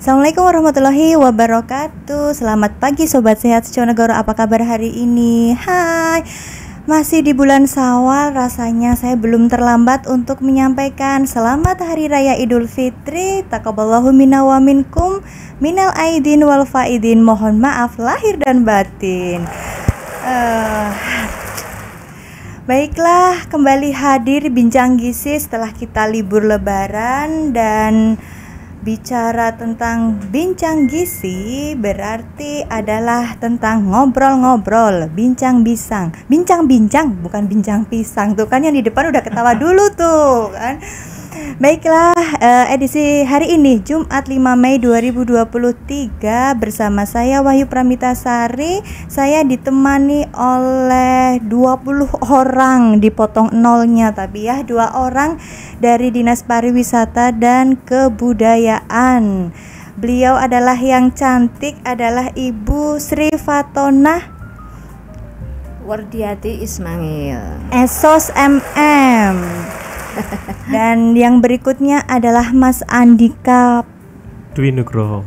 Assalamualaikum warahmatullahi wabarakatuh. Selamat pagi Sobat Sehat Seconegoro. Apa kabar hari ini? Hai. Masih di bulan Syawal, rasanya saya belum terlambat untuk menyampaikan selamat Hari Raya Idul Fitri. Taqabbalallahu minna wa minkum minal aidin wal faidin. Mohon maaf lahir dan batin. Baiklah, kembali hadir Bincang Gizi setelah kita libur lebaran. Dan bicara tentang bincang gizi berarti adalah tentang ngobrol-ngobrol, bincang-bincang, bincang-bincang, bukan bincang pisang. Tuh kan yang di depan udah ketawa dulu tuh kan. Baiklah, edisi hari ini Jumat 5 Mei 2023 bersama saya Wahyu Pramitasari. Saya ditemani oleh 20 orang, dipotong nolnya tapi ya, 2 orang dari Dinas Pariwisata dan Kebudayaan. Beliau adalah yang cantik, adalah Ibu Sri Fatonah Wardiati Ismail, Esos MM. Dan yang berikutnya adalah Mas Andika Dwi Nugroho.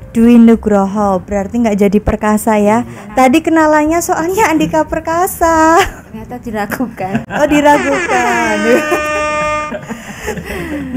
Berarti nggak jadi Perkasa ya. Tadi kenalannya soalnya Andika Perkasa. ternyata diragukan. Oh, diragukan.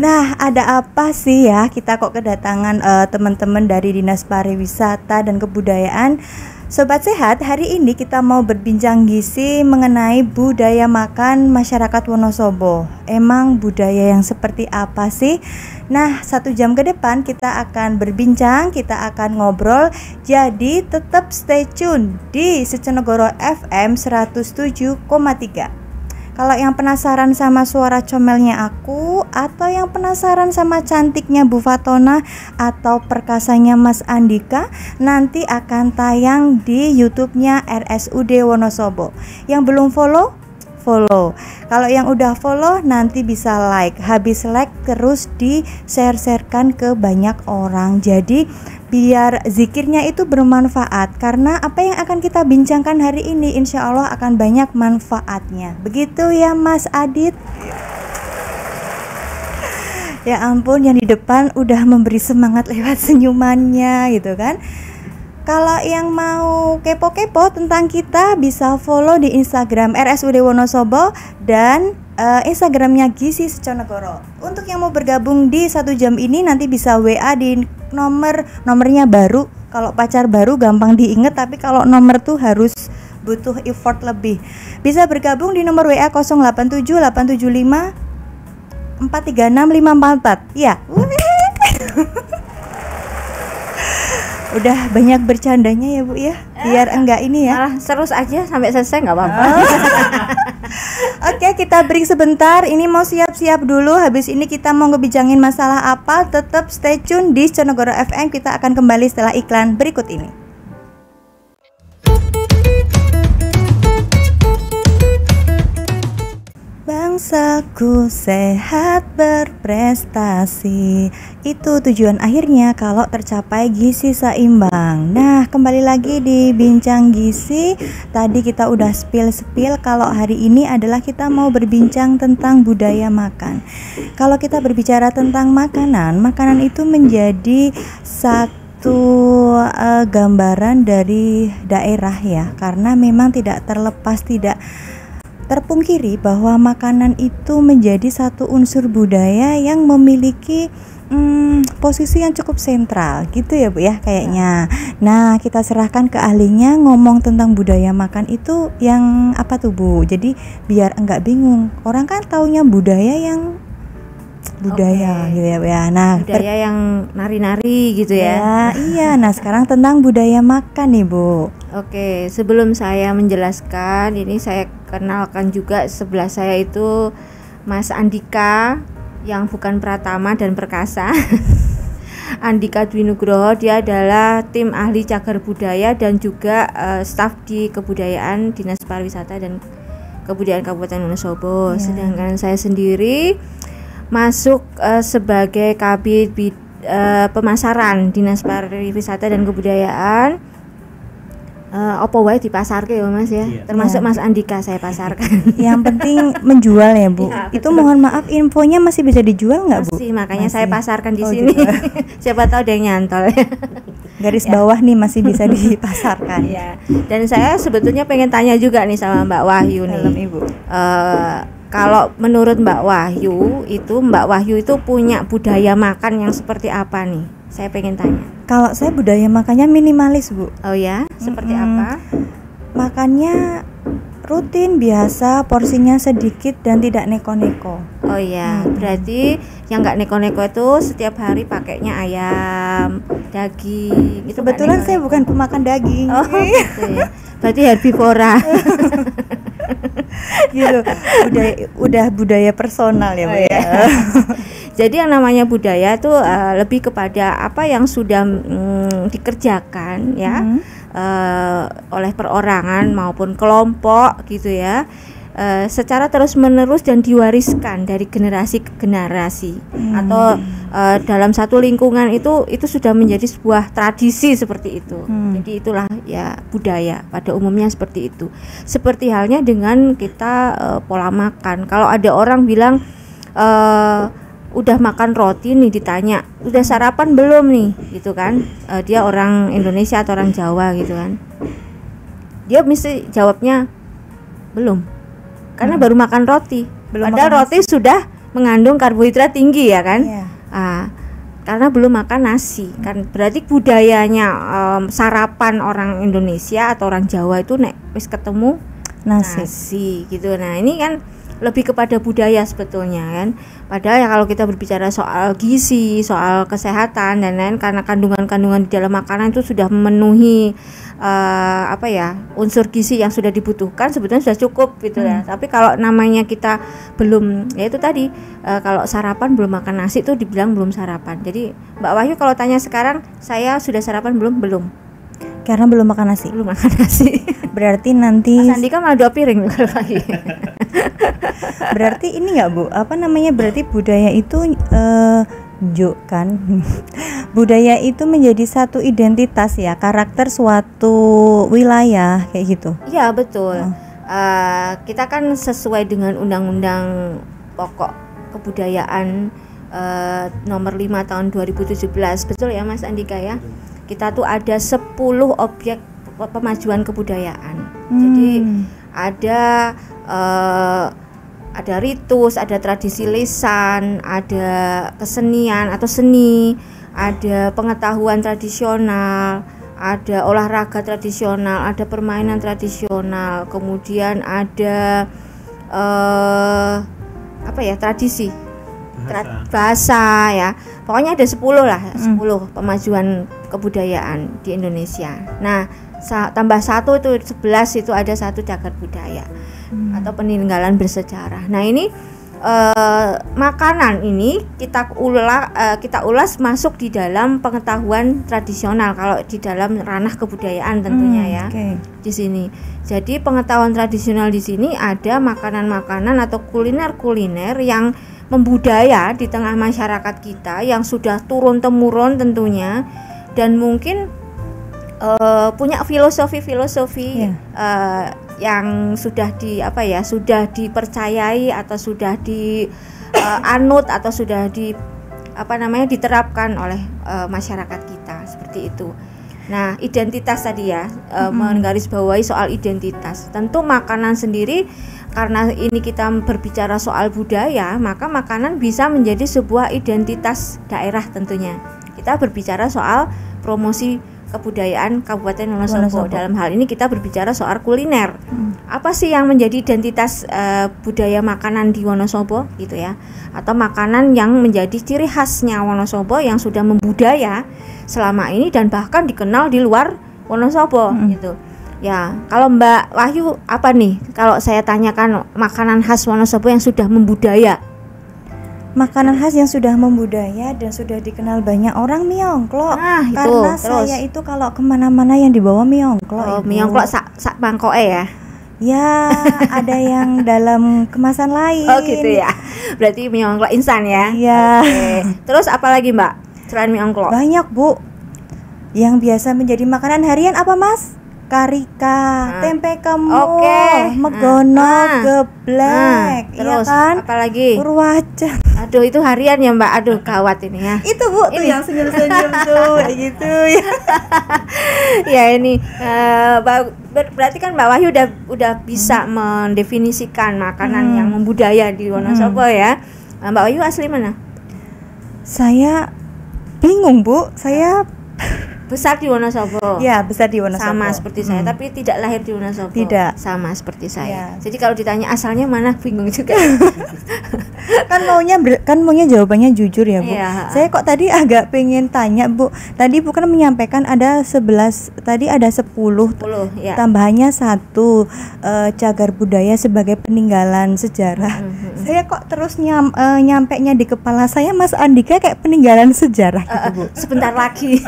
Nah, ada apa sih ya kita kok kedatangan teman-teman dari Dinas Pariwisata dan Kebudayaan? Sobat Sehat, hari ini kita mau berbincang gizi mengenai budaya makan masyarakat Wonosobo. Emang budaya yang seperti apa sih? Nah, 1 jam ke depan kita akan berbincang, kita akan ngobrol. Jadi tetap stay tune di Seconegoro FM 107,3. Kalau yang penasaran sama suara comelnya aku, atau yang penasaran sama cantiknya Bu Fatona, atau perkasanya Mas Andika, nanti akan tayang di YouTube-nya RSUD Wonosobo. Yang belum follow, follow. Kalau yang udah follow nanti bisa like. Habis like terus di share-sharekan ke banyak orang. Jadi biar zikirnya itu bermanfaat, karena apa yang akan kita bincangkan hari ini insya Allah akan banyak manfaatnya. Begitu ya Mas Adit? Ya ampun, yang di depan udah memberi semangat lewat senyumannya gitu kan. Kalau yang mau kepo-kepo tentang kita bisa follow di Instagram RSUD Wonosobo dan Instagramnya Gizi Seconegoro. Untuk yang mau bergabung di 1 jam ini nanti bisa WA di nomornya baru. Kalau pacar baru gampang diinget, tapi kalau nomor tuh harus butuh effort lebih. Bisa bergabung di nomor WA 087 875 436 544. Ya. Udah banyak bercandanya ya Bu ya, biar enggak ini ya. Terus aja sampai selesai nggak apa-apa. Oke, kita break sebentar. Ini mau siap-siap dulu. Habis ini kita mau ngebicangin masalah apa. Tetap stay tune di Seconegoro FM. Kita akan kembali setelah iklan berikut ini. Bangsaku sehat berprestasi, itu tujuan akhirnya kalau tercapai gizi seimbang. Nah, kembali lagi di Bincang Gizi. Tadi kita udah spill kalau hari ini adalah kita mau berbincang tentang budaya makan. Kalau kita berbicara tentang makanan itu menjadi satu gambaran dari daerah ya, karena memang tidak terpungkiri bahwa makanan itu menjadi satu unsur budaya yang memiliki posisi yang cukup sentral gitu ya Bu ya kayaknya. Nah, kita serahkan ke ahlinya ngomong tentang budaya makan itu yang apa tuh Bu. Jadi biar enggak bingung. Orang kan taunya budaya yang budaya gitu ya Bu ya. Nah, budaya yang nari-nari gitu ya. Iya. Nah, sekarang tentang budaya makan nih Bu. Oke, sebelum saya menjelaskan, ini saya kenalkan juga sebelah saya itu Mas Andika yang bukan Pratama dan Perkasa. Andika Dwi Nugroho, dia adalah tim ahli cagar budaya dan juga staf di kebudayaan Dinas Pariwisata dan Kebudayaan Kabupaten Wonosobo. Sedangkan saya sendiri masuk sebagai Kabid pemasaran Dinas Pariwisata dan Kebudayaan. opo wae dipasarke ya Mas ya. Iya. Termasuk Iya. Mas Andika saya pasarkan. Yang penting menjual ya Bu. Iya, Itu betul. mohon maaf infonya masih bisa dijual nggak Bu? Masih, makanya saya Masih. pasarkan di Oh, sini. gitu. Siapa tahu ada yang nyantol. Garis Ya. bawah nih masih bisa dipasarkan. Iya. Dan saya sebetulnya pengen tanya juga nih sama Mbak Wahyu nih. Dalam Ibu. Kalau menurut Mbak Wahyu itu punya budaya makan yang seperti apa nih? Saya pengen tanya. Kalau saya budaya makannya minimalis Bu. Oh ya, seperti Mm-mm. apa? Makannya rutin biasa, porsinya sedikit dan tidak neko-neko. Oh ya, berarti yang nggak neko-neko itu setiap hari pakainya ayam, daging. Itu nggak Kebetulan saya neko-neko. bukan pemakan daging. Oh, gitu ya. Berarti herbivora. Gitu. Udah budaya personal ya Bu Oh, ya. iya. Jadi yang namanya budaya itu lebih kepada apa yang sudah dikerjakan ya Mhm. oleh perorangan maupun kelompok gitu ya, secara terus menerus dan diwariskan dari generasi ke generasi atau dalam satu lingkungan itu sudah menjadi sebuah tradisi seperti itu. Jadi itulah ya budaya pada umumnya seperti itu. Seperti halnya dengan kita pola makan. Kalau ada orang bilang udah makan roti nih, ditanya udah sarapan belum nih gitu kan, dia orang Indonesia atau orang Jawa gitu kan, dia mesti jawabnya belum, karena baru makan roti. Belum Padahal makan roti sudah mengandung karbohidrat tinggi ya kan. Iya. Karena belum makan nasi kan, berarti budayanya sarapan orang Indonesia atau orang Jawa itu nek wis ketemu nasi gitu. Nah ini kan lebih kepada budaya sebetulnya kan. Padahal ya kalau kita berbicara soal gizi, soal kesehatan dan lain, karena kandungan-kandungan di dalam makanan itu sudah memenuhi unsur gizi yang sudah dibutuhkan, sebetulnya sudah cukup gitu ya. Tapi kalau namanya kita belum, ya itu tadi, kalau sarapan belum makan nasi itu dibilang belum sarapan. Jadi Mbak Wahyu kalau tanya sekarang, saya sudah sarapan belum? Karena belum makan nasi. Belum makan nasi. Berarti nanti Mas Andika malah 2 piring lagi. berarti ini nggak Bu? Apa namanya? Berarti budaya itu kan budaya itu menjadi satu identitas ya, karakter suatu wilayah kayak gitu. Iya betul. Kita kan sesuai dengan Undang-Undang Pokok Kebudayaan nomor 5 tahun 2017, betul ya Mas Andika ya. Kita tuh ada 10 objek pemajuan kebudayaan. Jadi ada ritus, ada tradisi lisan, ada kesenian atau seni, ada pengetahuan tradisional, ada olahraga tradisional, ada permainan tradisional, kemudian ada tradisi bahasa ya. Pokoknya ada 10 lah, 10 pemajuan kebudayaan di Indonesia. Nah, tambah 1 itu 11, itu ada 1 cagar budaya atau peninggalan bersejarah. Nah, ini makanan ini kita ulas masuk di dalam pengetahuan tradisional kalau di dalam ranah kebudayaan tentunya ya. Di sini. Jadi pengetahuan tradisional di sini ada makanan-makanan atau kuliner-kuliner yang membudaya di tengah masyarakat kita yang sudah turun temurun tentunya, dan mungkin punya filosofi-filosofi yang sudah sudah dipercayai atau sudah dianut atau sudah diterapkan oleh masyarakat kita seperti itu. Nah, identitas tadi ya, menggarisbawahi soal identitas. Tentu makanan sendiri, karena ini kita berbicara soal budaya, maka makanan bisa menjadi sebuah identitas daerah tentunya. Kita berbicara soal promosi kebudayaan Kabupaten Wonosobo. Dalam hal ini kita berbicara soal kuliner. Apa sih yang menjadi identitas budaya makanan di Wonosobo gitu ya? Atau makanan yang menjadi ciri khasnya Wonosobo yang sudah membudaya selama ini dan bahkan dikenal di luar Wonosobo gitu. Ya, kalau Mbak Wahyu apa nih? Kalau saya tanyakan makanan khas Wonosobo yang sudah membudaya. Makanan khas yang sudah membudaya dan sudah dikenal banyak orang, mie-ongklok. Nah, karena saya itu kalau kemana-mana yang dibawa mie-ongklok. Mie-ongklok sak mangkoke ya? Ya, ada yang dalam kemasan lain. Oh gitu ya. Berarti mie-ongklok instan ya? Iya. Terus apa lagi Mbak? Selain mie-ongklok? Banyak Bu. Yang biasa menjadi makanan harian apa Mas? karika, tempe kemo, Oke. megono, geblek, iya terus kan? apalagi? Purwacan. Aduh, itu harian ya Mbak. Aduh, gawat ini ya. Itu Bu tuh yang senyum-senyum tuh kayak gitu ya. Ya ini berarti kan Mbak Wahyu udah bisa mendefinisikan makanan yang membudaya di Wonosobo ya. Mbak Wahyu asli mana? Saya bingung Bu, saya Besar di Wonosobo. ya besar di Wonosobo. Sama seperti saya, tapi tidak lahir di Wonosobo. Tidak. Sama seperti saya. Ya. Jadi kalau ditanya asalnya mana, bingung juga. kan maunya jawabannya jujur ya Bu. Iya. Saya kok tadi agak pengen tanya Bu. Tadi Bu kan menyampaikan ada 11, tadi ada 10 10 ya. tambahannya 1 cagar budaya sebagai peninggalan sejarah. Saya kok terus nyampenya di kepala saya Mas Andika kayak peninggalan sejarah gitu Bu. Sebentar lagi.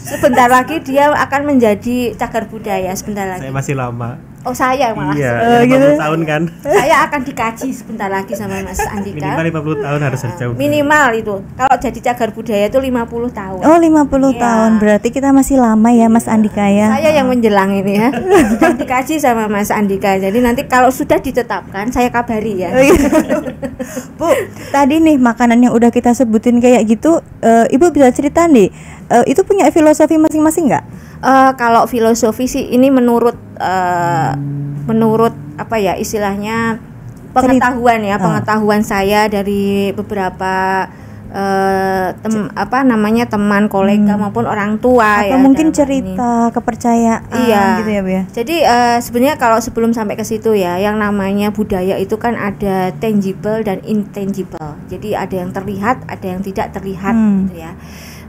Sebentar lagi dia akan menjadi cagar budaya sebentar lagi. Saya masih lama. Oh, saya malah. Iya, gitu. 50 tahun kan. Saya akan dikaji sebentar lagi sama Mas Andika. Minimal 50 tahun harus jauh. Minimal itu. Kalau jadi cagar budaya itu 50 tahun. Oh 50 Iya. tahun, berarti kita masih lama ya Mas Andika ya. Saya yang menjelang ini ya. Sedang dikaji sama Mas Andika. Jadi nanti kalau sudah ditetapkan saya kabari ya. Oh, iya. Bu, tadi nih makanan yang udah kita sebutin kayak gitu, Ibu bisa cerita nih, itu punya filosofi masing-masing nggak? Kalau filosofi sih ini menurut apa ya istilahnya pengetahuan ya, pengetahuan saya dari beberapa teman kolega maupun orang tua Atau ya, mungkin dalam hal ini. cerita kepercayaan gitu ya Bu ya. Jadi sebenarnya kalau sebelum sampai ke situ ya, yang namanya budaya itu kan ada tangible dan intangible. Jadi ada yang terlihat, ada yang tidak terlihat gitu ya.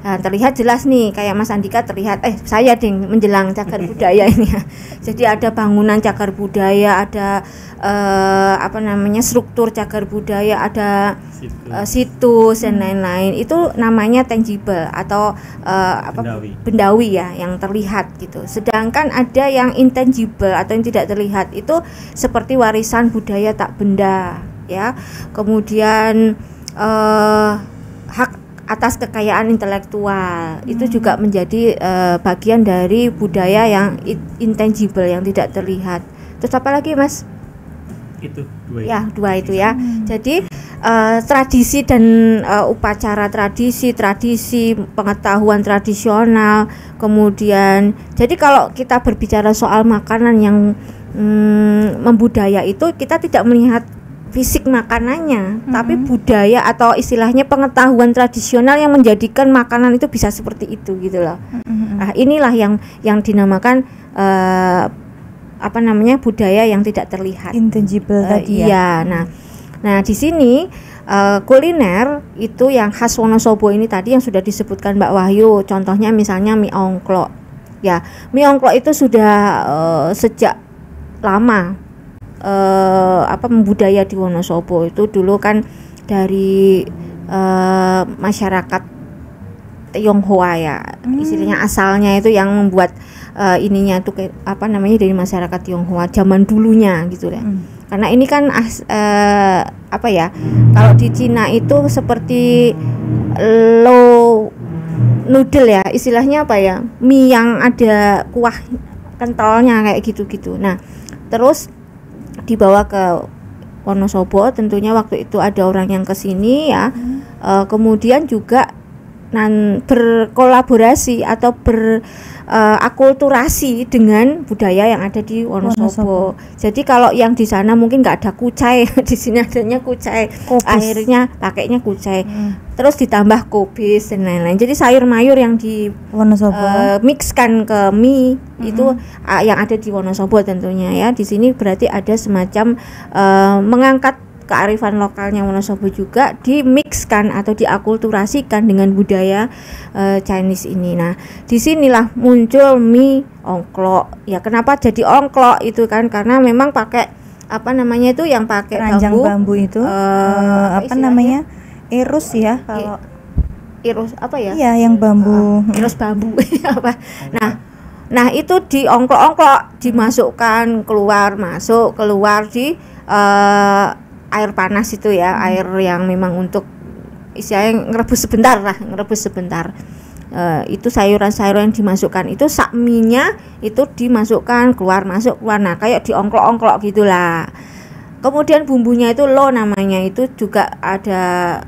Nah, terlihat jelas nih kayak Mas Andika terlihat saya ding menjelang cagar budaya ini ya. Jadi ada bangunan cagar budaya, ada struktur cagar budaya, ada situs dan lain-lain. Itu namanya tangible atau bendawi ya, yang terlihat gitu. Sedangkan ada yang intangible atau yang tidak terlihat, itu seperti warisan budaya tak benda ya. Kemudian hak atas kekayaan intelektual itu juga menjadi bagian dari budaya yang intangible, yang tidak terlihat. Terus apa lagi Mas? Itu dua. Ya, dua itu ya. Jadi tradisi dan upacara tradisi, pengetahuan tradisional, kemudian jadi kalau kita berbicara soal makanan yang membudaya itu kita tidak melihat fisik makanannya, tapi budaya atau istilahnya pengetahuan tradisional yang menjadikan makanan itu bisa seperti itu gitu loh. Nah, inilah yang dinamakan budaya yang tidak terlihat. Intangible tadi ya. Iya, nah di sini kuliner itu yang khas Wonosobo ini tadi yang sudah disebutkan Mbak Wahyu, contohnya misalnya mie ongklok. Ya, mie ongklok itu sudah sejak lama membudaya di Wonosobo. Itu dulu kan dari masyarakat Tionghoa ya, istilahnya asalnya itu yang membuat ininya tuh dari masyarakat Tionghoa zaman dulunya gitu ya. Karena ini kan kalau di Cina itu seperti low noodle ya, istilahnya mie yang ada kuah kentalnya kayak gitu-gitu. Nah, terus dibawa ke Wonosobo, tentunya waktu itu ada orang yang kesini ya. Kemudian juga berkolaborasi atau berakulturasi dengan budaya yang ada di Wonosobo. Jadi kalau yang di sana mungkin nggak ada kucai, di sini adanya kucai, akhirnya pakainya kucai, terus ditambah kubis dan lain-lain. Jadi sayur mayur yang di Wonosobo mixkan ke mie itu yang ada di Wonosobo tentunya ya. Di sini berarti ada semacam mengangkat kearifan lokalnya Wonosobo juga dimixkan atau diakulturasikan dengan budaya Chinese ini. Nah, disinilah muncul mie ongklok. Ya, kenapa jadi ongklok itu kan karena memang pakai itu yang pakai keranjang bambu itu irus ya kalau irus Iya, yang bambu. Irus bambu apa. Nah, itu diongklok-ongklok, dimasukkan keluar di air panas itu ya, air yang memang untuk istilahnya ngerebus sebentar. Itu sayuran-sayuran yang dimasukkan itu sakminya itu dimasukkan keluar masuk keluar, nah kayak diongklok-ongklok gitulah. Kemudian bumbunya itu lo namanya, itu juga ada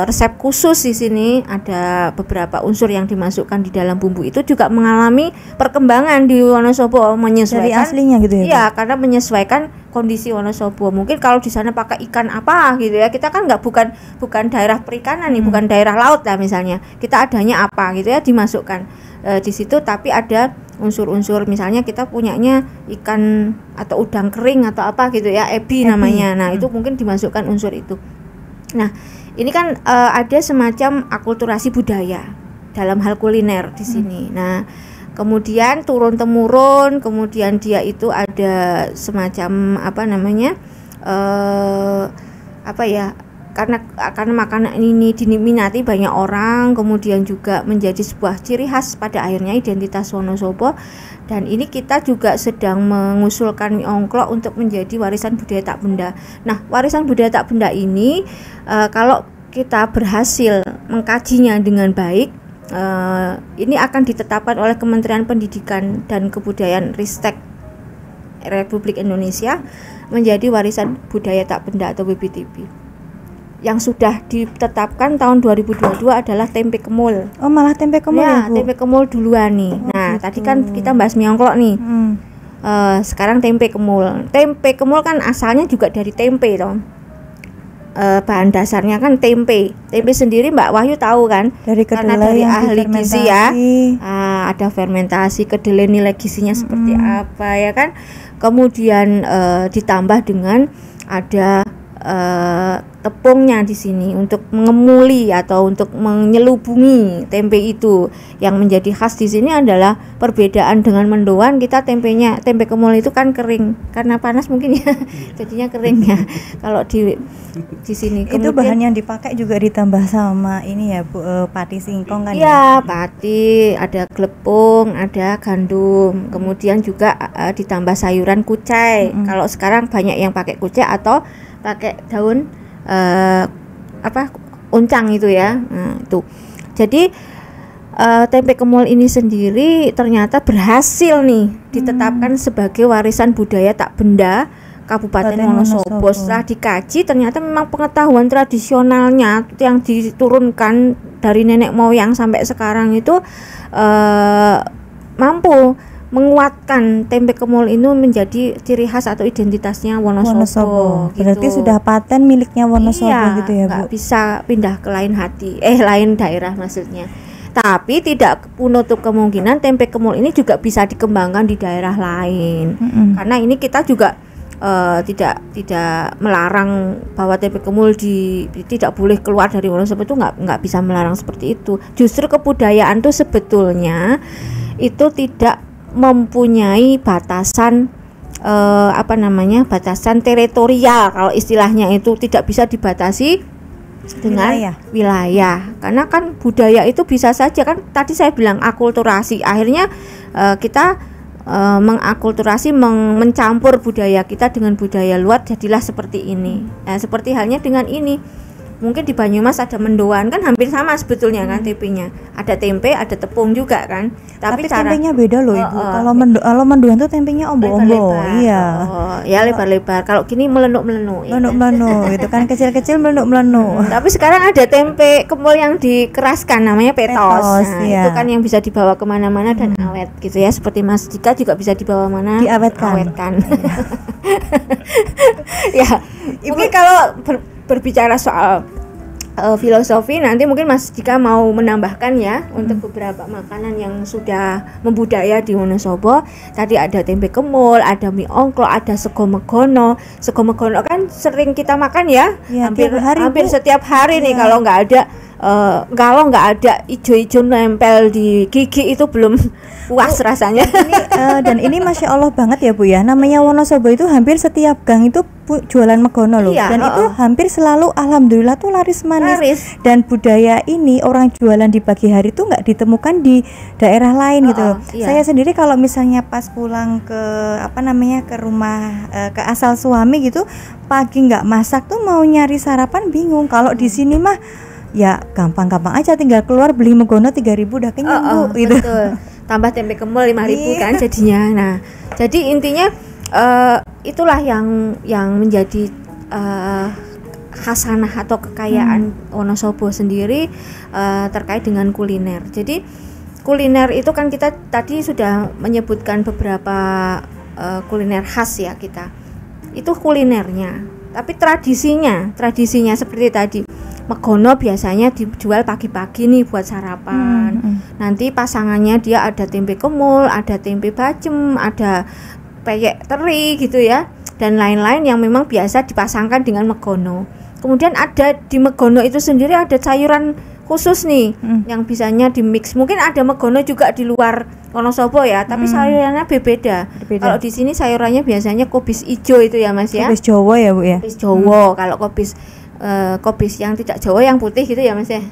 resep khusus di sini, ada beberapa unsur yang dimasukkan di dalam bumbu itu juga mengalami perkembangan di Wonosobo, menyesuaikan dari aslinya gitu ya. Iya, karena menyesuaikan kondisi Wonosobo. Mungkin kalau di sana pakai ikan apa gitu ya, kita kan nggak bukan daerah perikanan nih, bukan daerah laut lah misalnya. Kita adanya apa gitu ya dimasukkan di situ, tapi ada unsur-unsur, misalnya kita punyanya ikan atau udang kering atau apa gitu ya, ebi namanya. Nah, itu mungkin dimasukkan unsur itu. Nah, ini kan ada semacam akulturasi budaya dalam hal kuliner di sini. Nah, kemudian turun temurun, kemudian dia itu ada semacam karena makanan ini diminati banyak orang, kemudian juga menjadi sebuah ciri khas pada akhirnya identitas Wonosobo. Dan ini kita juga sedang mengusulkan mie ongklok untuk menjadi warisan budaya tak benda. Nah, warisan budaya tak benda ini kalau kita berhasil mengkajinya dengan baik, ini akan ditetapkan oleh Kementerian Pendidikan dan Kebudayaan Ristek Republik Indonesia menjadi warisan budaya tak benda atau WBTB. Yang sudah ditetapkan tahun 2022 adalah tempe kemul. Oh, malah tempe kemul ya, Bu? Tempe kemul duluan nih. Nah, tadi kan kita bahas mie ongklok nih. Sekarang tempe kemul. Tempe kemul kan asalnya juga dari tempe toh. Bahan dasarnya kan tempe. Tempe sendiri Mbak Wahyu tahu kan? Karena dari ahli gizi ya. Ada fermentasi, kedelai nilai gizinya seperti apa ya kan? Kemudian ditambah dengan ada tepungnya di sini untuk mengemuli atau untuk menyelubungi tempe itu. Yang menjadi khas di sini adalah perbedaan dengan mendoan, kita tempe kemul itu kan kering karena panas mungkin ya, jadinya kering ya. Kalau di sini itu bahan yang dipakai juga ditambah sama ini ya Bu, pati singkong kan ya? Pati, ada glepung, ada gandum, kemudian juga ditambah sayuran kucai. Kalau sekarang banyak yang pakai kucai atau pakai daun uncang itu ya. Nah, itu. Jadi tempe kemul ini sendiri ternyata berhasil nih ditetapkan sebagai warisan budaya tak benda Kabupaten Wonosobo. Setelah dikaji ternyata memang pengetahuan tradisionalnya yang diturunkan dari nenek moyang sampai sekarang itu mampu menguatkan tempe kemul ini menjadi ciri khas atau identitasnya Wonosobo. Berarti gitu. Sudah paten miliknya Wonosobo gitu ya Bu? Nggak bisa pindah ke lain lain daerah maksudnya. Tapi tidak menutup kemungkinan tempe kemul ini juga bisa dikembangkan di daerah lain. Karena ini kita juga tidak melarang bahwa tempe kemul tidak boleh keluar dari Wonosobo, itu nggak bisa melarang seperti itu. Justru kebudayaan tuh sebetulnya itu tidak mempunyai batasan batasan teritorial, kalau istilahnya itu tidak bisa dibatasi dengan wilayah. Karena kan budaya itu bisa saja kan, tadi saya bilang akulturasi, akhirnya kita mengakulturasi, mencampur budaya kita dengan budaya luar, jadilah seperti ini. Seperti halnya dengan ini. Mungkin di Banyumas ada mendoan kan hampir sama sebetulnya kan tempenya. Ada tempe, ada tepung juga kan. Tapi tempenya beda loh Ibu. Kalau mendoan tuh tempenya ombo-ombo. Iya. Ya lebar-lebar. Kalau gini melenuk-melenuk. Melenuk-melenuk itu kan kecil-kecil melenuk-melenuk. Tapi sekarang ada tempe kemul yang dikeraskan namanya petos. Itu kan yang bisa dibawa kemana-mana dan awet gitu ya. Seperti Mas Dika juga bisa dibawa mana? Diawetkan. Ya. Mungkin kalau berbicara soal filosofi, nanti mungkin Mas Dika mau menambahkan ya untuk beberapa makanan yang sudah membudaya di Wonosobo. Tadi ada tempe kemul, ada mie ongklok, ada sego megono. Sego megono kan sering kita makan ya, hampir setiap hari nih. Kalau nggak ada ijo-ijo nempel di gigi itu belum puas rasanya. Dan ini Masya Allah banget ya Bu ya, namanya Wonosobo itu hampir setiap gang itu jualan megono loh. Dan itu hampir selalu alhamdulillah tuh laris manis. Dan budaya ini orang jualan di pagi hari tuh nggak ditemukan di daerah lain gitu. Saya sendiri kalau misalnya pas pulang ke ke rumah ke asal suami gitu, pagi nggak masak tuh mau nyari sarapan bingung. Kalau di sini mah ya gampang-gampang aja, tinggal keluar beli megono 3.000 udah kenyang Bu gitu. Betul. Tambah tempe kemul 5.000 Iya. kan jadinya. Nah, jadi intinya itulah yang menjadi khasanah atau kekayaan Wonosobo sendiri terkait dengan kuliner. Jadi kuliner itu kan kita tadi sudah menyebutkan beberapa kuliner khas ya kita. Itu kulinernya. Tapi tradisinya seperti tadi. Megono biasanya dijual pagi-pagi nih buat sarapan. Nanti pasangannya dia ada tempe kemul, ada tempe bacem, ada peyek teri gitu ya, dan lain-lain yang memang biasa dipasangkan dengan megono. Kemudian ada di megono itu sendiri ada sayuran khusus nih yang bisanya di mix. Mungkin ada megono juga di luar Wonosobo ya, tapi sayurannya berbeda. Kalau di sini sayurannya biasanya kobis ijo itu ya Mas ya. Kobis Jawa ya Bu ya. Kobis Jawa. Kalau kobis yang tidak Jawa yang putih gitu ya Mas ya.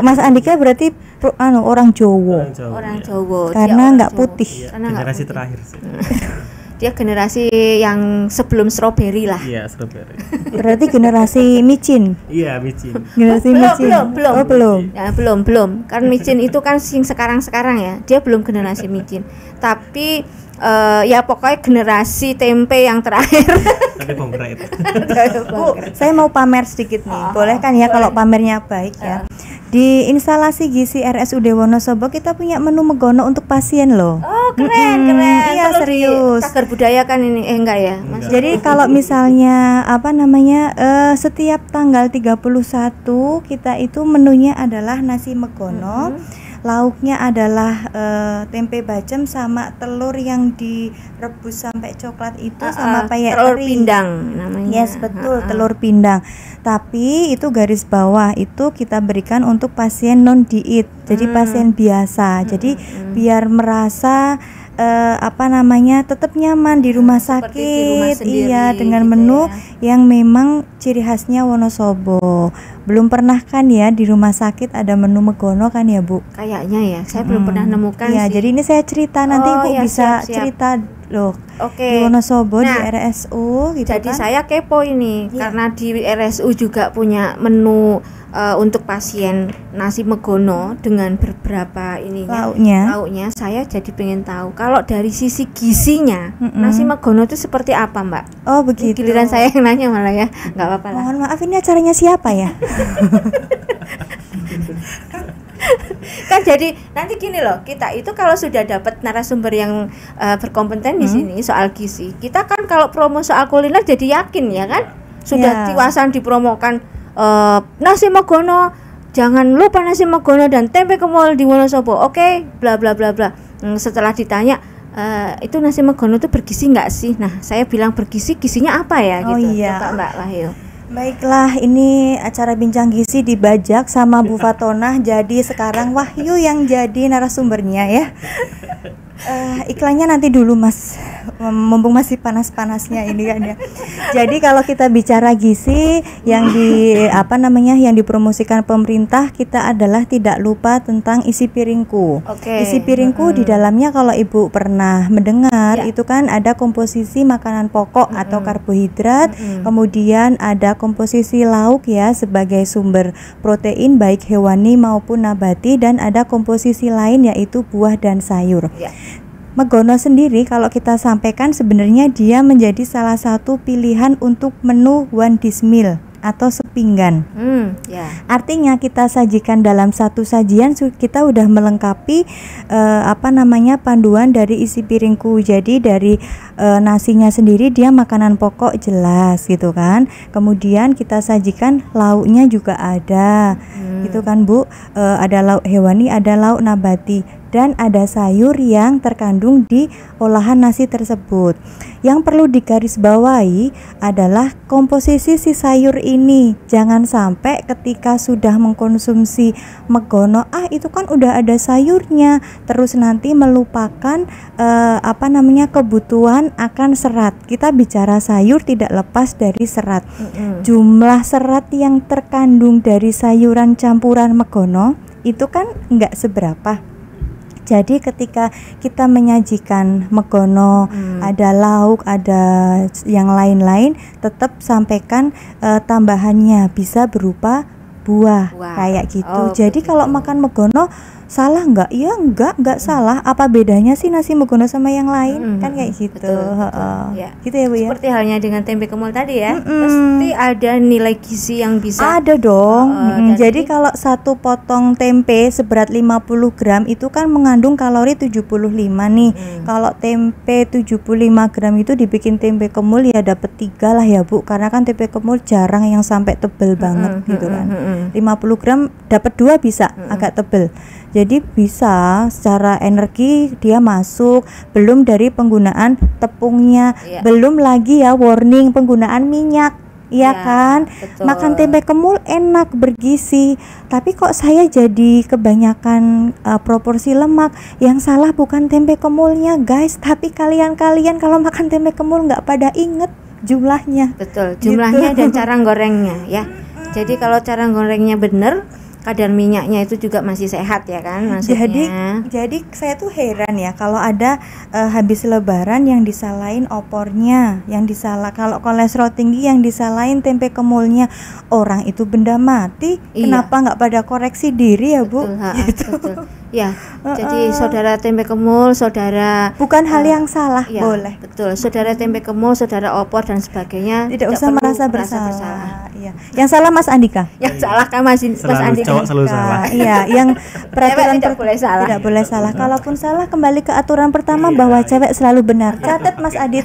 Mas Andika berarti orang Jawa. Orang Jawa. Karena Dia nggak orang Jawa. putih. Iya, Karena nggak generasi putih. terakhir sih. Dia generasi yang sebelum strawberry lah. Iya, strawberry. Berarti generasi micin. Iya, micin. Generasi micin. belum. Oh, belum. Ya, belum. Kan micin itu kan sing sekarang ya. Dia belum generasi micin. Tapi ya pokoknya generasi tempe yang terakhir. Tapi konkret. Bu, saya mau pamer sedikit nih. Boleh kan ya kalau pamernya baik ya. Di instalasi gizi RSUD Wonosobo kita punya menu megono untuk pasien loh. Oh, keren. Iya, Perlu serius. Cagar budaya kan ini enggak ya, Mas? Enggak. Jadi kalau misalnya setiap tanggal 31 kita itu menunya adalah nasi megono. Lauknya adalah tempe bacem sama telur yang direbus sampai coklat itu sama peyek telur teri. pindang namanya. Yes, betul, telur pindang. Tapi itu garis bawah itu kita berikan untuk pasien non diet. Jadi pasien biasa. Jadi biar merasa tetap nyaman di rumah Seperti di rumah sakit. sendiri, Iya, dengan gitu menu ya. yang memang ciri khasnya Wonosobo. Belum pernah kan ya di rumah sakit ada menu megono kan ya, Bu? Kayaknya ya, saya belum pernah nemukan Iya, sih. jadi ini saya cerita nanti Oh, Ibu ya, bisa siap. cerita loh. Oke. Di Wonosobo di Nah, RSU gitu Jadi kan. saya kepo ini Iya. karena di RSU juga punya menu untuk pasien nasi megono dengan beberapa ininya lauknya. Saya jadi pengen tahu kalau dari sisi gizinya nasi megono itu seperti apa, Mbak? Oh, Ini begitu. giliran saya yang nanya malah ya, nggak apa-apa lah. Mohon maaf, ini acaranya siapa ya? Kan jadi nanti gini loh, kita itu kalau sudah dapat narasumber yang berkompeten di sini soal gizi, kita kan kalau promo soal kuliner jadi yakin ya kan, sudah Ya. tiwasan dipromokan nasi megono, jangan lupa nasi megono dan tempe kemul di Wonosobo, oke, bla bla bla bla. Setelah ditanya itu nasi megono itu bergizi nggak sih? Nah, saya bilang bergizi, gizinya apa ya Oh, gitu. iya. Coba Mbak Wahyu. Baiklah, ini acara bincang gizi dibajak sama Bu Fatonah. Jadi sekarang Wahyu yang jadi narasumbernya ya. Iklannya nanti dulu Mas, mumpung masih panas-panasnya ini kan ya. Jadi kalau kita bicara gizi yang yang dipromosikan pemerintah, kita adalah tidak lupa tentang isi piringku. Oke. Isi piringku di dalamnya kalau Ibu pernah mendengar Ya. itu kan ada komposisi makanan pokok atau karbohidrat, kemudian ada komposisi lauk ya sebagai sumber protein baik hewani maupun nabati, dan ada komposisi lain yaitu buah dan sayur. Ya. Megono sendiri kalau kita sampaikan sebenarnya dia menjadi salah satu pilihan untuk menu one dish meal atau sepinggan. Ya. Artinya kita sajikan dalam satu sajian kita udah melengkapi panduan dari isi piringku. Jadi dari nasinya sendiri dia makanan pokok jelas gitu kan. Kemudian kita sajikan lauknya juga ada. Gitu kan Bu. Ada lauk hewani, ada lauk nabati, dan ada sayur yang terkandung di olahan nasi tersebut. Yang perlu digarisbawahi adalah komposisi si sayur ini. Jangan sampai ketika sudah mengkonsumsi megono, itu kan udah ada sayurnya, terus nanti melupakan kebutuhan akan serat. Kita bicara sayur tidak lepas dari serat. Jumlah serat yang terkandung dari sayuran campuran megono itu kan enggak seberapa. Jadi ketika kita menyajikan megono, ada lauk, ada yang lain-lain, tetap sampaikan tambahannya bisa berupa buah, Buah. kayak gitu. Oh, Jadi begitu. kalau makan megono salah nggak? Iya enggak salah. Apa bedanya sih nasi megono sama yang lain? Kan kayak gitu. Betul. Heeh. Ya. Gitu ya Bu ya. Seperti halnya dengan tempe kemul tadi ya, pasti ada nilai gizi yang bisa. Ada dong. dan Jadi ini- kalau satu potong tempe seberat 50 gram itu kan mengandung kalori 75 nih. Kalau tempe 75 gram itu dibikin tempe kemul ya dapat 3 lah ya Bu. Karena kan tempe kemul jarang yang sampai tebel banget gitu kan. 50 gram dapat 2 bisa, agak tebel. Jadi bisa secara energi dia masuk, belum dari penggunaan tepungnya, Iya. belum lagi ya warning penggunaan minyak. Iya Ya, kan? betul. Makan tempe kemul enak, bergizi. Tapi kok saya jadi kebanyakan proporsi lemak. Yang salah bukan tempe kemulnya, guys, tapi kalian-kalian kalau makan tempe kemul nggak pada inget jumlahnya. Betul, jumlahnya Gitu. dan cara gorengnya ya. Jadi kalau cara gorengnya benar, kadar minyaknya itu juga masih sehat ya kan maksudnya. Jadi saya tuh heran ya kalau ada habis lebaran yang disalahin opornya, yang disalah kalau kolesterol tinggi yang disalahin tempe kemulnya. Orang itu benda mati, Iya. kenapa nggak pada koreksi diri ya Bu? Betul, Gitu. betul. Ya, jadi saudara tempe kemul, saudara Bukan hal yang salah, ya, boleh. betul. Saudara tempe kemul, saudara opor dan sebagainya Tidak usah perlu merasa bersalah. Iya. Yang salah Mas Andika. Yang salah kan Mas Selalu Andi. cowok selalu salah. Iya, yang peraturan tidak boleh salah. Tidak boleh salah. Kalaupun salah kembali ke aturan pertama bahwa cewek selalu benar. Catat Mas Adit.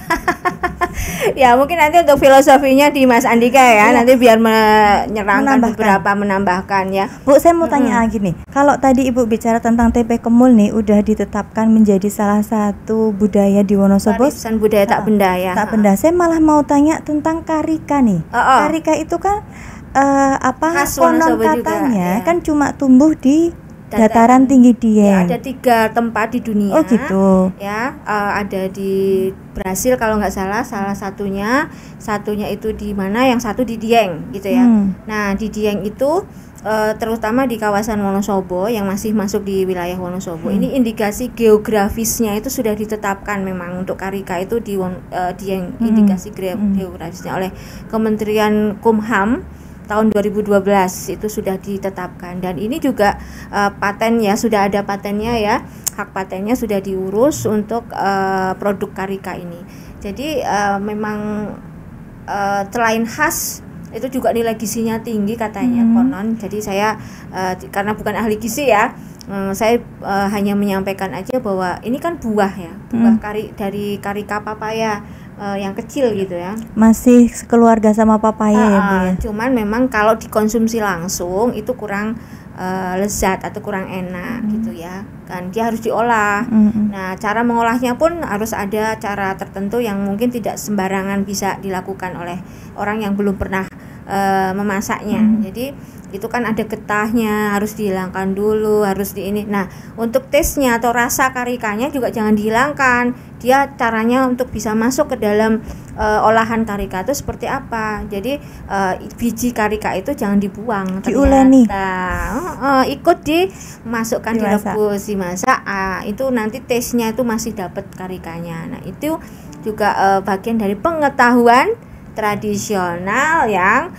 Ya mungkin nanti untuk filosofinya di Mas Andika ya, nanti biar menyerangkan Menambahkan. beberapa menambahkan ya. Bu, saya mau tanya lagi nih. Kalau tadi Ibu bicara tentang tempe kemul nih udah ditetapkan menjadi salah satu budaya di Wonosobo. Warisan budaya tak benda ya. Tak benda. Saya malah mau tanya tentang karika nih. Oh. Karika itu kan Khas konon Wonosobo juga, katanya ya. kan cuma tumbuh di Dataran dataran tinggi Ya, Dieng. ada 3 tempat di dunia. Oh gitu. Ya, ada di Brasil kalau nggak salah, salah satunya itu di mana, yang satu di Dieng gitu ya. Nah di Dieng itu terutama di kawasan Wonosobo yang masih masuk di wilayah Wonosobo, ini indikasi geografisnya itu sudah ditetapkan memang untuk karika itu di Dieng, indikasi geografisnya oleh Kementerian Kumham tahun 2012 itu sudah ditetapkan, dan ini juga paten ya, sudah ada patennya ya, hak patennya sudah diurus untuk produk karika ini. Jadi memang selain khas itu juga nilai gizinya tinggi katanya konon. Jadi saya karena bukan ahli gizi ya, saya hanya menyampaikan aja bahwa ini kan buah ya, buah dari karika papaya yang kecil gitu ya. Masih sekeluarga sama papaya ya Bu ya. Cuman memang kalau dikonsumsi langsung itu kurang lezat atau kurang enak gitu ya. Kan dia harus diolah. Nah, cara mengolahnya pun harus ada cara tertentu yang mungkin tidak sembarangan bisa dilakukan oleh orang yang belum pernah memasaknya. Jadi itu kan ada getahnya, harus dihilangkan dulu, harus di ini. Nah, untuk taste-nya atau rasa karikanya juga jangan dihilangkan. Dia caranya untuk bisa masuk ke dalam olahan karika itu seperti apa. Jadi biji karika itu jangan dibuang, Diuleni. ikut dimasukkan, Dimasak. direbus, dimasak. Itu nanti taste-nya itu masih dapat karikanya. Nah, itu juga bagian dari pengetahuan tradisional yang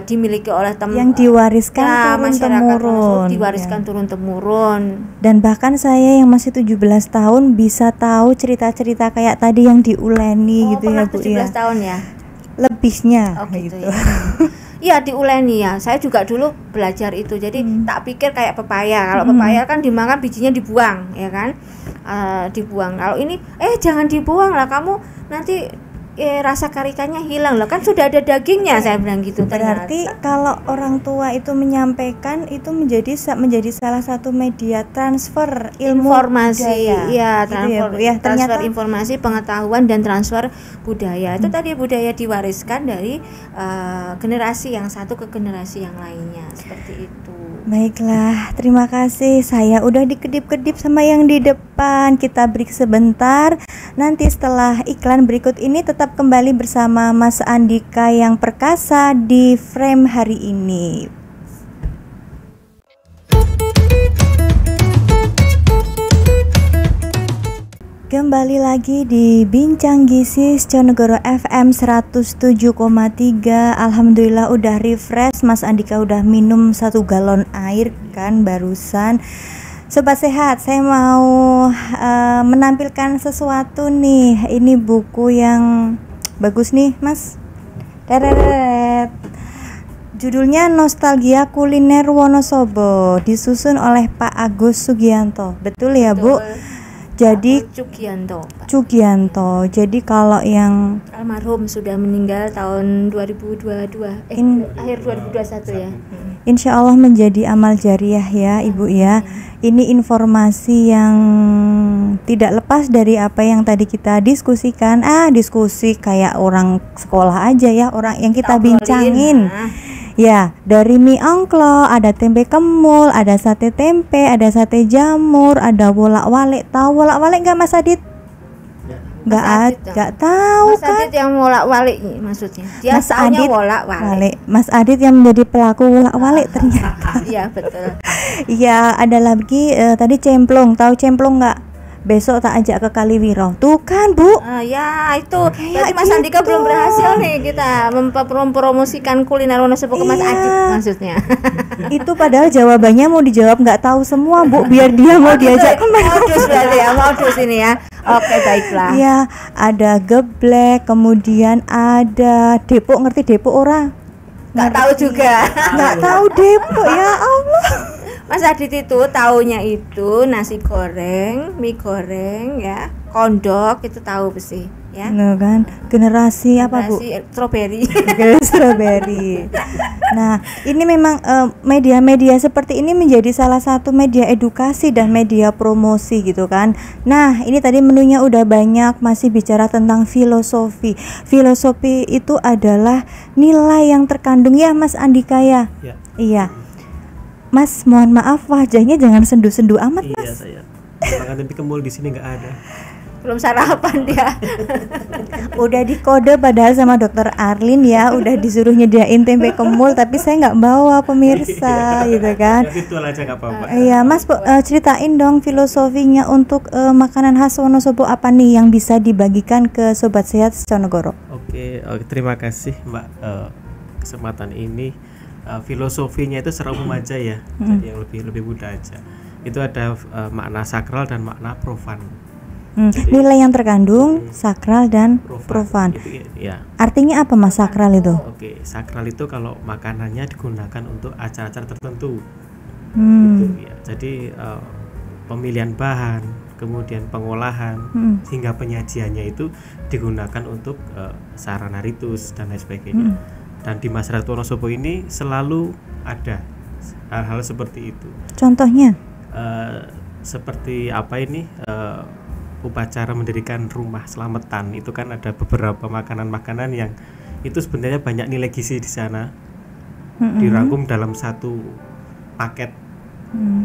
dimiliki oleh yang diwariskan turun-temurun. diwariskan turun-temurun. Dan bahkan saya yang masih 17 tahun bisa tahu cerita-cerita kayak tadi yang diuleni gitu ya pernah Bu 17 ya. tahun ya? Lebihnya Gitu ya. Iya, diuleni ya. Saya juga dulu belajar itu. Jadi tak pikir kayak pepaya. Kalau pepaya kan dimakan bijinya dibuang, ya kan? Dibuang. Kalau ini jangan dibuang lah, kamu nanti rasa karikanya hilang loh, kan sudah ada dagingnya, saya bilang gitu. Berarti kalau orang tua itu menyampaikan itu menjadi salah satu media transfer ilmu informasi budaya. ya, Gitu ya, Bu. Ya, transfer ternyata informasi, pengetahuan dan transfer budaya. Itu tadi budaya diwariskan dari generasi yang satu ke generasi yang lainnya, seperti itu. baiklah, terima kasih. Saya udah dikedip-kedip sama yang di depan. Kita break sebentar. Nanti setelah iklan berikut ini tetap kembali bersama Mas Andika yang perkasa di frame hari ini. Kembali lagi di Bincang Gizi Sconegoro FM 107,3. Alhamdulillah udah refresh. Mas Andika udah minum 1 galon air kan barusan. Sobat sehat, saya mau menampilkan sesuatu nih. Ini buku yang bagus nih Mas. Teret. Judulnya Nostalgia Kuliner Wonosobo, disusun oleh Pak Agus Sugianto. Betul ya Bu? Jadi Cugianto. Jadi kalau yang almarhum sudah meninggal tahun 2022, akhir 2021 ya. Insya Allah menjadi amal jariah ya Ibu ya. Ini informasi yang tidak lepas dari apa yang tadi kita diskusikan. Diskusi kayak orang sekolah aja ya, orang yang kita bincangin. Ya, dari mie ongklo, ada tempe kemul, ada sate tempe, ada sate jamur, ada wolak-walik. Tahu wolak-walik nggak Mas Adit? Nggak tahu Mas kan? Adit yang wolak-walik maksudnya. Dia Mas taunya Adit wolak-walik. Mas Adit yang menjadi pelaku wolak-walik ternyata. Iya betul. Iya, ada lagi tadi cemplung. Tahu cemplung nggak? Besok tak ajak ke Kaliwiro. Tuh kan Bu. Ya itu. Kayak Berarti Mas Andika gitu. belum berhasil nih kita mempromosikan kuliner Wonosobo ke Mas Iya. Adit maksudnya. Itu padahal jawabannya mau dijawab nggak tahu semua Bu, biar dia mau diajak kemana. Modus berarti ya, modus ini ya. Oke baiklah. Iya, ada geblek, kemudian ada Depok. Ngerti Depok ora? Nggak tahu juga. Nggak tahu Depok, ya Allah. Mas Adit itu taunya itu nasi goreng, mie goreng ya, kondok itu tahu pasti ya. Nah kan, generasi apa Bu? Nasi strawberry. Strawberry. Nah, ini memang media-media seperti ini menjadi salah satu media edukasi dan media promosi gitu kan. Nah, ini tadi menunya udah banyak, masih bicara tentang filosofi. Filosofi itu adalah nilai yang terkandung ya Mas Andika ya. Ya. Iya. Mas, mohon maaf wajahnya jangan sendu-sendu amat Iya Mas. saya. Makan tempe kemul di sini nggak ada. Belum sarapan dia. Udah dikode padahal sama dokter Arlin ya, udah disuruh nyediain tempe kemul tapi saya nggak bawa pemirsa gitu kan. Ya, virtual aja nggak apa-apa. Iya Mas, ceritain dong filosofinya untuk makanan khas Wonosobo apa nih yang bisa dibagikan ke Sobat Sehat Sconegoro. Oke, terima kasih Mbak kesempatan ini. Filosofinya itu secara umum aja ya, jadi yang lebih mudah aja. Itu ada makna sakral dan makna profan. Nilai yang terkandung sakral dan profan. Itu, ya. Artinya apa Mas sakral itu? Oke, sakral itu kalau makanannya digunakan untuk acara-acara tertentu. Gitu, ya. Jadi pemilihan bahan, kemudian pengolahan, hingga penyajiannya itu digunakan untuk sarana ritus dan lain sebagainya. Dan di masyarakat Wonosobo ini selalu ada hal-hal seperti itu. Contohnya? Seperti apa ini? Upacara mendirikan rumah selamatan itu kan ada beberapa makanan-makanan yang itu sebenarnya banyak nilai gizi di sana, dirangkum dalam satu paket.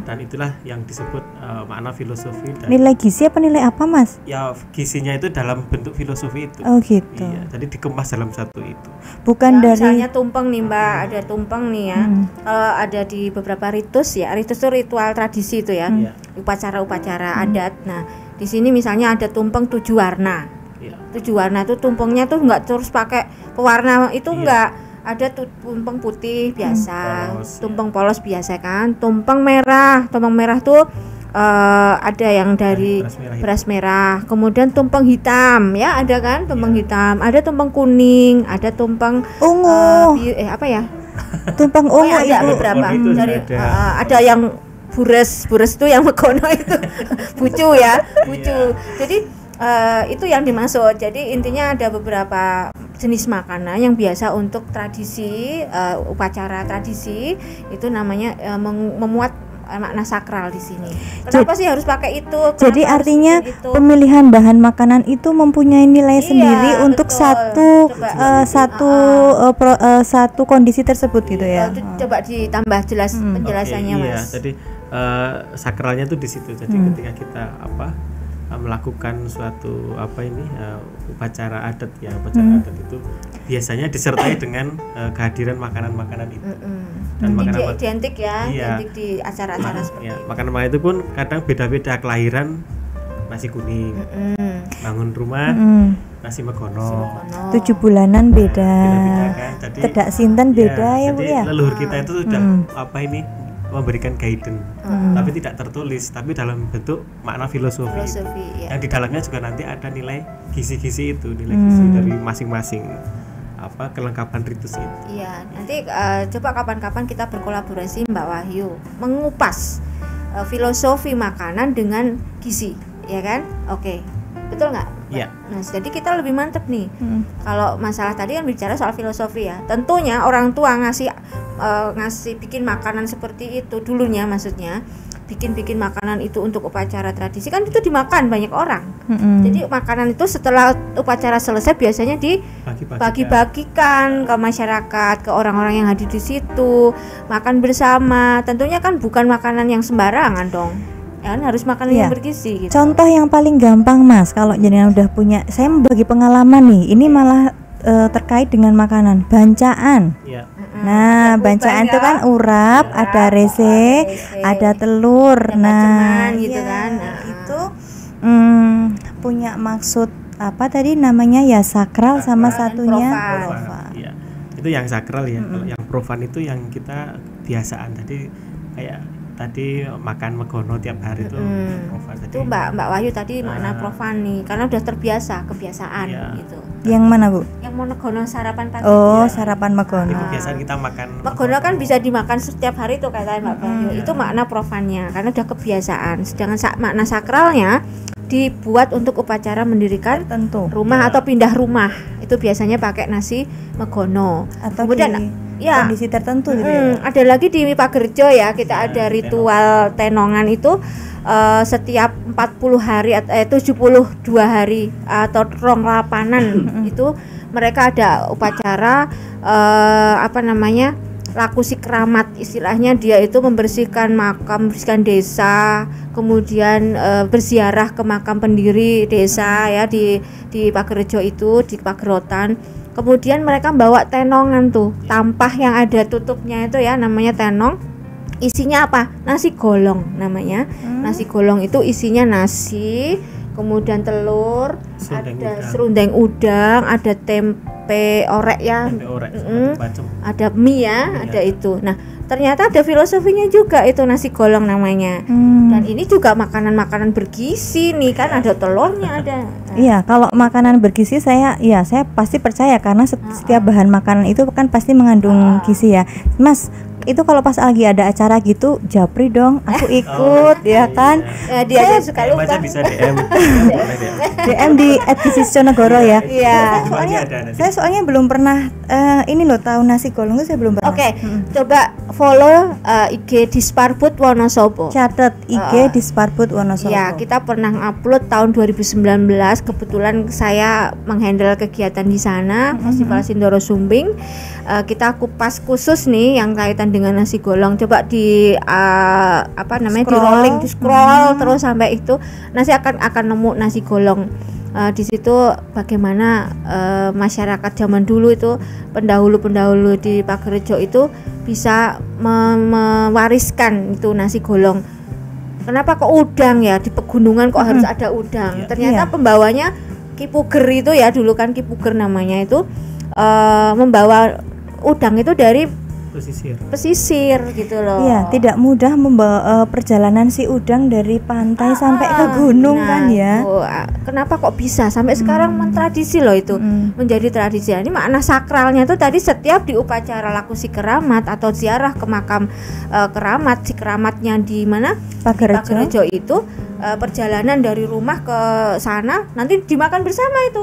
Dan itulah yang disebut makna filosofi. Dan Nilai gizi apa nilai apa Mas? ya gizinya itu dalam bentuk filosofi itu. Oh gitu. Iya, jadi dikemas dalam satu itu. Bukan Ya, dari misalnya tumpeng nih Mbak, ada tumpeng nih ya. Kalau ada di beberapa ritus ya, ritus itu ritual tradisi itu ya, upacara-upacara adat. Nah, di sini misalnya ada tumpeng 7 warna. Iya. 7 warna tuh tumpengnya tuh nggak terus pakai pewarna itu Iya. nggak. Ada tumpeng putih biasa, Polos, tumpeng polos biasa kan, tumpeng merah tuh ada yang dari beras merah, kemudian tumpeng hitam ya ada kan, tumpeng hitam, ada tumpeng kuning, ada tumpeng ungu. apa ya? Tumpeng Oh, ungu ya, ada Ibu. beberapa itu dari ada. ada yang bures itu yang megono itu bucu ya, bucu. Jadi itu yang dimaksud. Jadi intinya ada beberapa jenis makanan yang biasa untuk tradisi upacara tradisi itu namanya memuat makna sakral di sini. Kenapa sih harus pakai itu? Jadi Kenapa harus artinya itu? pemilihan bahan makanan itu mempunyai nilai sendiri untuk betul. satu kondisi tersebut gitu ya. Coba ditambah jelas penjelasannya Oke, iya. Mas. Jadi sakralnya tuh di situ. Jadi ketika kita melakukan suatu upacara adat ya, upacara adat itu biasanya disertai dengan kehadiran makanan-makanan itu. Dan makanan identik ya, iya. identik di acara-acara seperti itu. Makanan-makanan itu pun kadang beda-beda kelahiran nasi kuning. Bangun rumah nasi megono. 7 bulanan beda. Kan? Jadi, Tedak sinten beda ya Bu ya. Leluhur kita itu sudah memberikan guidance, tapi tidak tertulis, tapi dalam bentuk makna filosofi ya. Yang di dalamnya juga nanti ada nilai gizi-gizi itu, nilai gizi dari masing-masing kelengkapan ritus itu. Iya, nanti coba kapan-kapan kita berkolaborasi Mbak Wahyu mengupas filosofi makanan dengan gizi, ya kan? Oke. Betul nggak? Iya. Nah, jadi kita lebih mantep nih. Kalau masalah tadi kan bicara soal filosofi ya. Tentunya orang tua ngasih bikin makanan seperti itu dulunya, maksudnya bikin makanan itu untuk upacara tradisi kan itu dimakan banyak orang. Jadi makanan itu setelah upacara selesai biasanya dibagi-bagikan ke masyarakat, ke orang-orang yang hadir di situ, makan bersama. Tentunya kan bukan makanan yang sembarangan dong. Ya kan harus makanan yang bergizi gitu. Contoh yang paling gampang Mas, kalau jenengan udah punya, saya bagi pengalaman nih, ini malah terkait dengan makanan, bancaan. Iya. Nah, bancaan itu kan urap, ada rese, ada telur. Nah, gitu kan. Itu punya maksud apa tadi namanya ya, sakral sama satunya profan. Iya. Itu yang sakral ya. Kalau yang profan itu yang kita biasaan. Tadi kayak tadi makan megono tiap hari itu profan. Itu Mbak Wahyu tadi makna profan nih, karena udah terbiasa, kebiasaan gitu. Yang mana Bu? Yang megono sarapan pagi. Oh, sarapan megono. Itu biasa kita makan. Megono kan bisa dimakan setiap hari tuh kata Mbak Wahyu. Itu makna profannya karena udah kebiasaan. Sedangkan makna sakralnya dibuat untuk upacara mendirikan rumah atau pindah rumah. Itu biasanya pakai nasi megono. Atau kemudian kondisi tertentu gitu ya. Ada lagi di Pagerjo ya, kita ada ritual tenongan itu setiap 40 hari 72 hari atau rong lapanan itu mereka ada upacara laku si keramat, istilahnya dia itu membersihkan makam, membersihkan desa, kemudian berziarah ke makam pendiri desa ya di Pagerjo itu, di Pagerotan. Kemudian mereka bawa tenongan tuh, tampah yang ada tutupnya itu ya, namanya tenong. Isinya apa? Nasi golong namanya. Nasi golong itu isinya nasi, kemudian telur, ada serundeng udang, ada tempe orek ya, ada mie ya, ada itu. Nah, ternyata ada filosofinya juga itu nasi golong namanya. Dan ini juga makanan-makanan bergizi nih kan, ada telurnya ada. Iya, kalau makanan bergizi saya pasti percaya karena setiap bahan makanan itu kan pasti mengandung gizi ya. Mas, itu kalau pas lagi ada acara gitu japri dong, aku ikut ya kan. Ya, dia aja suka lupa. Bisa DM. DM di @gizisionegoro ya. Iya. Soalnya belum pernah ini loh, tahu nasi golong itu saya belum pernah. Oke, coba follow IG Disparbud Wonosobo. Catat IG Disparbud Wonosobo. Ya, kita pernah upload tahun 2019. Kebetulan saya menghandle kegiatan di sana, Festival Sindoro Sumbing. Kita kupas khusus nih yang kaitan dengan nasi golong. Coba di di rolling, di scroll terus sampai itu nasi akan nemu nasi golong. Di situ bagaimana masyarakat zaman dulu itu, pendahulu di Pagerjo itu bisa mewariskan itu nasi golong. Kenapa kok udang ya, di pegunungan kok harus ada udang? Ternyata pembawanya Ki Puger itu ya, dulu kan Ki Puger namanya itu membawa udang itu dari pesisir gitu loh. Iya, tidak mudah membawa perjalanan si udang dari pantai sampai ke gunung kan ya. Kenapa kok bisa sampai sekarang mentradisi loh itu, menjadi tradisi. Ini makna sakralnya itu tadi setiap di upacara laku si keramat atau ziarah ke makam keramat, si keramatnya di mana? Pagerjo itu perjalanan dari rumah ke sana nanti dimakan bersama itu.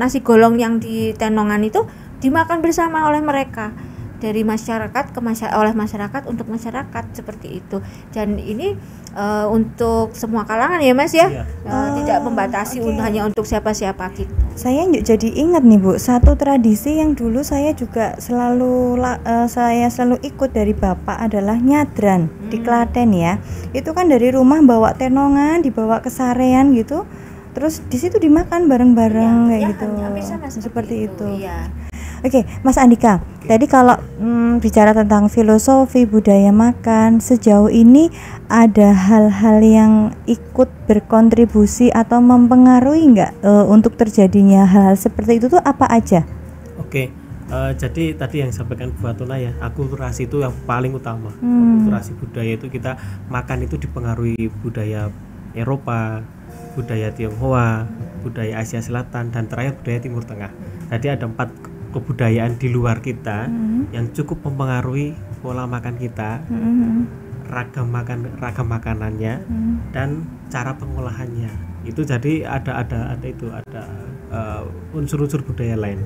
Nasi golong yang di tenongan itu dimakan bersama oleh mereka, dari masyarakat oleh masyarakat untuk masyarakat, seperti itu. Dan ini untuk semua kalangan ya Mas ya. Tidak membatasi hanya untuk siapa-siapa gitu. Saya jadi ingat nih Bu, satu tradisi yang dulu saya juga selalu ikut dari Bapak adalah nyadran di Klaten ya. Itu kan dari rumah bawa tenongan, dibawa ke sarean gitu. Terus di situ dimakan bareng-bareng kayak gitu. Bisa, Mas, seperti itu. Iya. Oke, Mas Andika, tadi kalau bicara tentang filosofi budaya makan, sejauh ini ada hal-hal yang ikut berkontribusi atau mempengaruhi nggak untuk terjadinya hal-hal seperti itu tuh apa aja? Oke, jadi tadi yang disampaikan Bu Atuna ya, akulturasi itu yang paling utama. Akulturasi budaya itu kita makan itu dipengaruhi budaya Eropa, budaya Tionghoa, budaya Asia Selatan, dan terakhir budaya Timur Tengah. Jadi ada 4 kebudayaan di luar kita yang cukup mempengaruhi pola makan kita, ragam makanannya, dan cara pengolahannya. Itu jadi ada unsur-unsur budaya lain.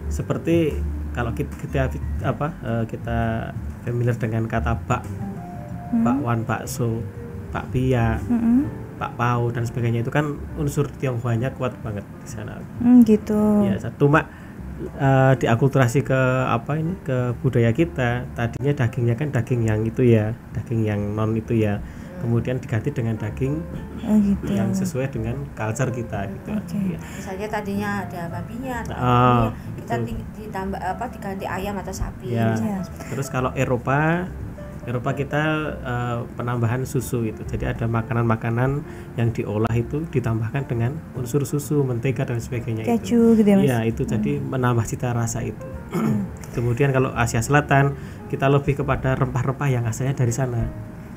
Seperti kalau kita familiar dengan kata bakwan, bakso, bakpia, bakpao dan sebagainya, itu kan unsur Tionghoanya kuat banget di sana. Gitu. Ya, cuma di akulturasi ke budaya kita, tadinya dagingnya kan daging yang itu ya, daging yang non itu ya, kemudian diganti dengan daging gitu. yang sesuai dengan culture kita gitu. Okay. Ya. Misalnya tadinya ada babinya, kita ditambah diganti ayam atau sapi. Ya. Terus kalau Eropa kita penambahan susu itu. Jadi ada makanan-makanan yang diolah itu ditambahkan dengan unsur susu, mentega dan sebagainya. Keju gitu ya, Mas? Iya, itu jadi menambah cita rasa itu. Kemudian kalau Asia Selatan kita lebih kepada rempah-rempah yang asalnya dari sana.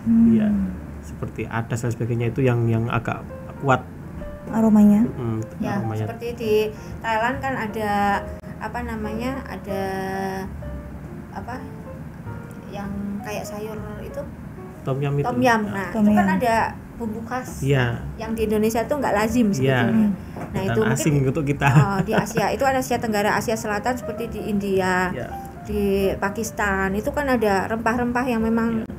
Iya. Seperti adas dan sebagainya, itu yang agak kuat aromanya. Ya, aromanya. Seperti di Thailand kan ada yang kayak sayur itu tom yum. Nah, itu kan ada bumbu khas yang di Indonesia itu nggak lazim sebetulnya. Nah, itu asing mungkin untuk kita. Di Asia itu ada Asia Tenggara, Asia Selatan seperti di India, di Pakistan itu kan ada rempah-rempah yang memang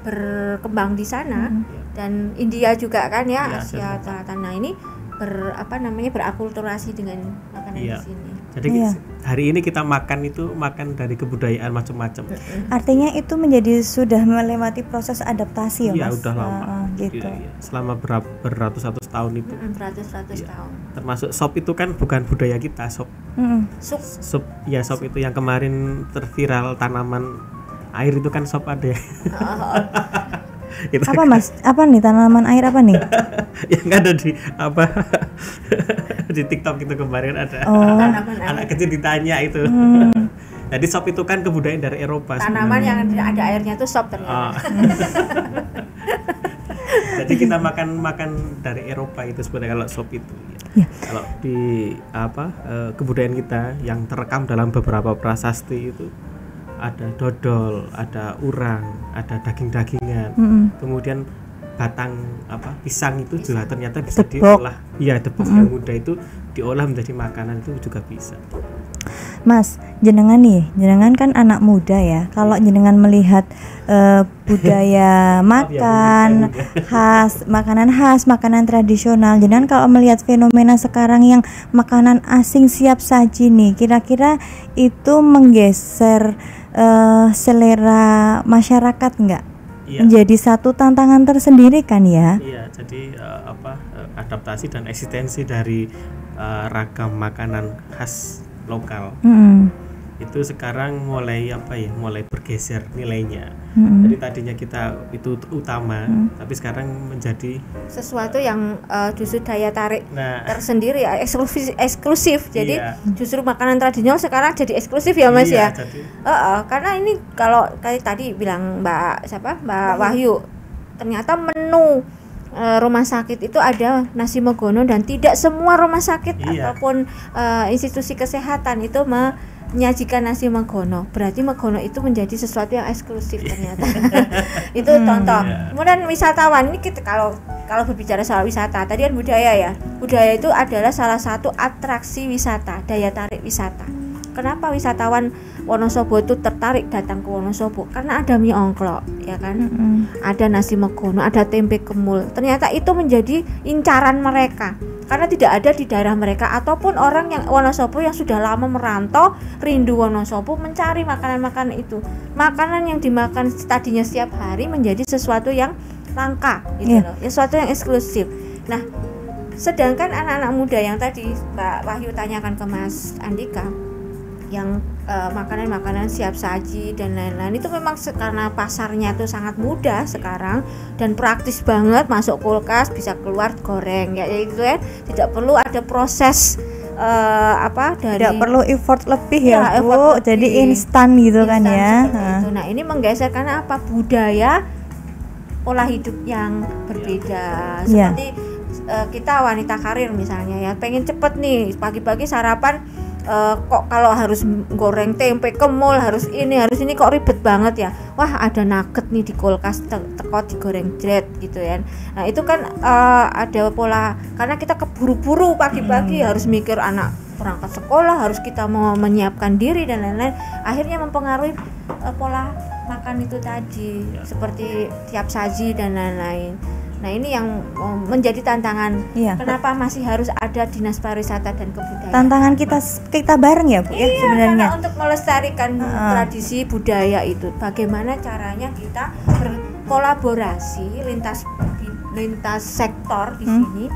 berkembang di sana, dan India juga kan ya, Asia Selatan. Nah, ini berakulturasi dengan makanan di sini. Jadi hari ini kita makan dari kebudayaan macam-macam. Artinya itu menjadi sudah melewati proses adaptasi ya, Mas? Iya, udah lama. Gitu. Ya. Selama beratus-ratus tahun itu. Beratus-ratus tahun. Termasuk sop itu kan bukan budaya kita, sop. Sop itu yang kemarin terviral, tanaman air itu kan sop ada ya. Apa Mas? Apa nih tanaman air apa nih? Yang ada di TikTok itu kemarin ada anak kecil ditanya itu. Jadi sop itu kan kebudayaan dari Eropa. Tanaman yang ada airnya itu sop ternyata. Jadi kita makan dari Eropa itu sebenarnya kalau sop itu. Kalau di kebudayaan kita yang terekam dalam beberapa prasasti itu ada dodol, ada urang, ada daging-dagingan. Kemudian batang pisang itu juga ternyata bisa diolah. Iya, debok yang muda itu diolah menjadi makanan, itu juga bisa. Mas, jenengan kan anak muda ya. Kalau jenengan melihat budaya makan makanan khas, makanan tradisional, jenengan kalau melihat fenomena sekarang yang makanan asing siap saji nih, kira-kira itu menggeser selera masyarakat nggak? Menjadi satu tantangan tersendiri kan ya? Iya, jadi adaptasi dan eksistensi dari ragam makanan khas lokal itu sekarang mulai bergeser nilainya. Jadi tadinya kita itu utama, tapi sekarang menjadi sesuatu yang justru daya tarik tersendiri ya, eksklusif. Jadi justru makanan tradisional sekarang jadi eksklusif ya, Mas ya. Karena ini kalau tadi bilang Mbak Wahyu, ternyata menu rumah sakit itu ada nasi megono, dan tidak semua rumah sakit ataupun institusi kesehatan itu menyajikan nasi megono. Berarti megono itu menjadi sesuatu yang eksklusif ternyata. Itu contoh. Kemudian wisatawan ini kita kalau berbicara soal wisata, tadi kan budaya ya. Budaya itu adalah salah satu atraksi wisata, daya tarik wisata. Kenapa wisatawan Wonosobo itu tertarik datang ke Wonosobo? Karena ada mie ongklok, ya kan? Ada nasi megono, ada tempe kemul. Ternyata itu menjadi incaran mereka, karena tidak ada di daerah mereka, ataupun orang yang Wonosobo yang sudah lama merantau rindu Wonosobo mencari makanan-makanan itu. Makanan yang dimakan tadinya setiap hari menjadi sesuatu yang langka gitu loh, sesuatu yang eksklusif. Nah, sedangkan anak-anak muda yang tadi Mbak Wahyu tanyakan ke Mas Andika, yang makanan-makanan siap saji dan lain-lain, itu memang karena pasarnya itu sangat mudah sekarang dan praktis banget, masuk kulkas bisa keluar goreng ya itu ya, tidak perlu ada proses tidak perlu effort lebih ya Bu, jadi instan gitu kan ya. Itu. Nah ini menggeser karena apa, budaya pola hidup yang berbeda seperti kita wanita karir misalnya ya, pengen cepet nih pagi-pagi sarapan. Kok kalau harus goreng tempe ke mall harus ini kok ribet banget ya. Wah ada nugget nih di kulkas, teko digoreng jret gitu ya. Nah itu kan ada pola, karena kita keburu-buru pagi-pagi harus mikir anak berangkat sekolah, harus kita mau menyiapkan diri dan lain-lain, akhirnya mempengaruhi pola makan itu tadi seperti siap saji dan lain-lain. Nah ini yang menjadi tantangan. Kenapa masih harus ada Dinas Pariwisata dan Kebudayaan? Tantangan kita bareng ya Bu ya sebenarnya. Untuk melestarikan tradisi budaya itu, bagaimana caranya kita berkolaborasi lintas sektor di sini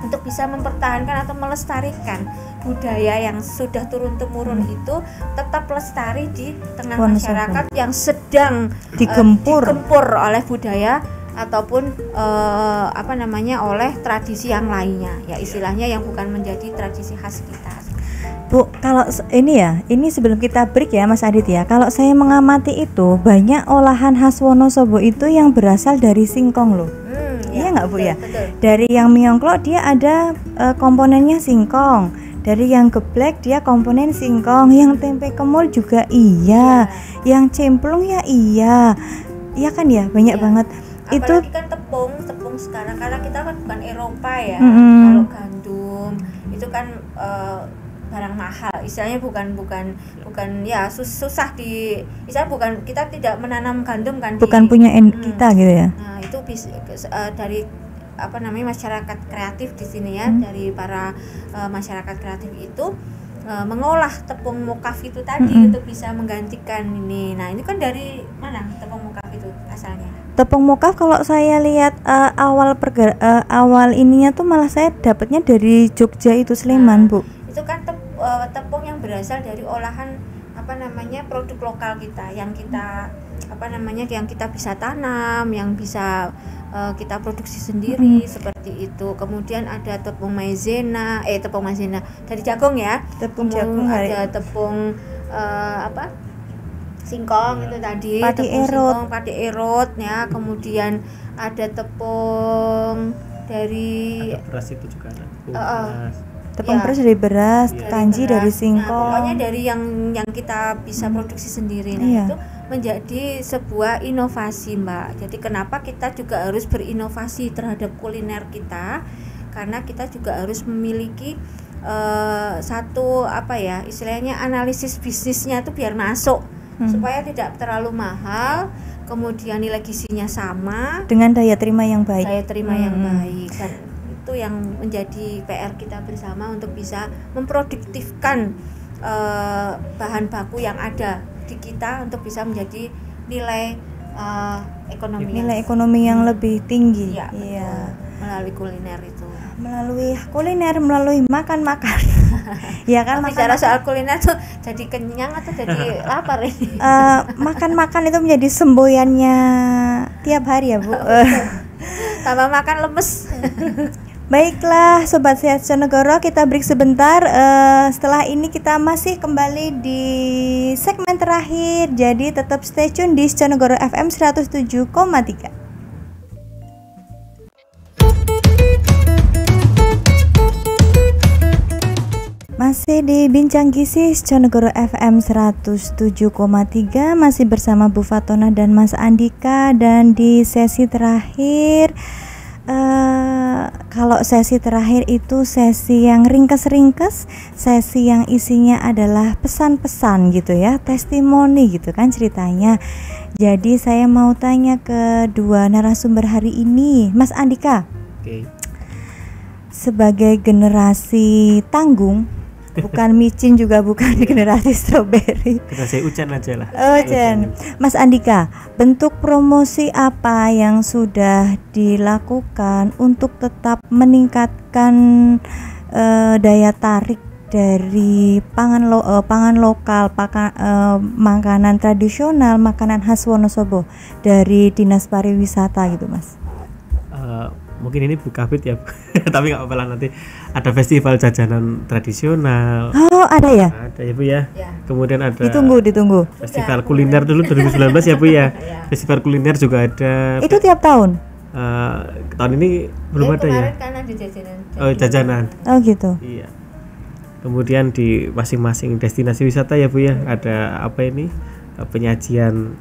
untuk bisa mempertahankan atau melestarikan budaya yang sudah turun-temurun itu tetap lestari di tengah masyarakat yang sedang digempur oleh budaya ataupun oleh tradisi yang lainnya ya, istilahnya yang bukan menjadi tradisi khas kita. Bu, kalau ini sebelum kita break ya Mas Adit ya, kalau saya mengamati itu banyak olahan khas Wonosobo itu yang berasal dari singkong loh. Iya nggak Bu ya? Betul. Dari yang miongklok dia ada komponennya singkong, dari yang geblek dia komponen singkong, yang tempe kemul juga yang cemplung iya kan ya, banyak banget. Apalagi kan tepung sekarang karena kita kan bukan Eropa ya. Kalau gandum itu kan barang mahal, istilahnya bukan ya susah bukan, kita tidak menanam gandum kan, bukan punya kita gitu ya. Nah itu bisa dari masyarakat kreatif di sini ya, dari para masyarakat kreatif itu mengolah tepung mokaf itu tadi untuk bisa menggantikan ini. Nah ini kan dari mana tepung mokaf itu asalnya? Tepung mokaf kalau saya lihat awal ininya tuh malah saya dapatnya dari Jogja itu, Sleman Bu. Itu kan tepung yang berasal dari olahan produk lokal kita yang kita yang kita bisa tanam, yang bisa kita produksi sendiri seperti itu. Kemudian ada tepung maizena dari jagung ya. Tepung jagung, ada tepung singkong itu tadi, pati erot ya. Kemudian ada tepung dari beras itu juga ada. Tepung beras dari beras, kanji dari singkong. Pokoknya dari yang kita bisa produksi sendiri. Nah, itu menjadi sebuah inovasi, Mbak. Jadi kenapa kita juga harus berinovasi terhadap kuliner kita? Karena kita juga harus memiliki satu istilahnya analisis bisnisnya itu biar masuk, supaya tidak terlalu mahal, kemudian nilai gizinya sama dengan daya terima yang baik. Dan itu yang menjadi PR kita bersama untuk bisa memproduktifkan bahan baku yang ada di kita untuk bisa menjadi nilai ekonomi yang lebih tinggi. Melalui kuliner itu. Melalui makan. Ya kan, bicara soal kuliner tuh jadi kenyang atau jadi lapar ini? Makan itu menjadi semboyannya tiap hari ya Bu. Tambah makan lemes. Baiklah Sobat Sehat Sjonegoro, kita break sebentar. Setelah ini kita masih kembali di segmen terakhir. Jadi tetap stay tune di Sjonegoro FM 107,3. Masih di Bincang Gizi Sjonegoro FM 107,3, masih bersama Bu Fatona dan Mas Andika. Dan di sesi terakhir, kalau sesi terakhir itu sesi yang ringkes-ringkes, sesi yang isinya adalah pesan-pesan gitu ya, testimoni gitu kan ceritanya. Jadi saya mau tanya ke dua narasumber hari ini, Mas Andika. Sebagai generasi tanggung, bukan micin juga bukan generasi strawberry. Generasi Ucan aja lah. Ucan. Mas Andika, bentuk promosi apa yang sudah dilakukan untuk tetap meningkatkan meningkatkan daya tarik dari pangan lokal, makanan tradisional, makanan khas Wonosobo dari Dinas Pariwisata gitu, Mas? Mungkin ini buka fit ya, tapi nggak apa-apa lah, nanti ada festival jajanan tradisional. Oh, ada ya? Ada ya Bu ya. Kemudian ada Ditunggu. festival kuliner dulu 2019 ya Bu ya. Festival kuliner juga ada. Itu tiap tahun? Tahun ini belum ada ya. Kemarin kan ada jajanan. Oh, jajanan. Oh gitu. Iya. Kemudian di masing-masing destinasi wisata ya Bu ya, ada apa ini, penyajian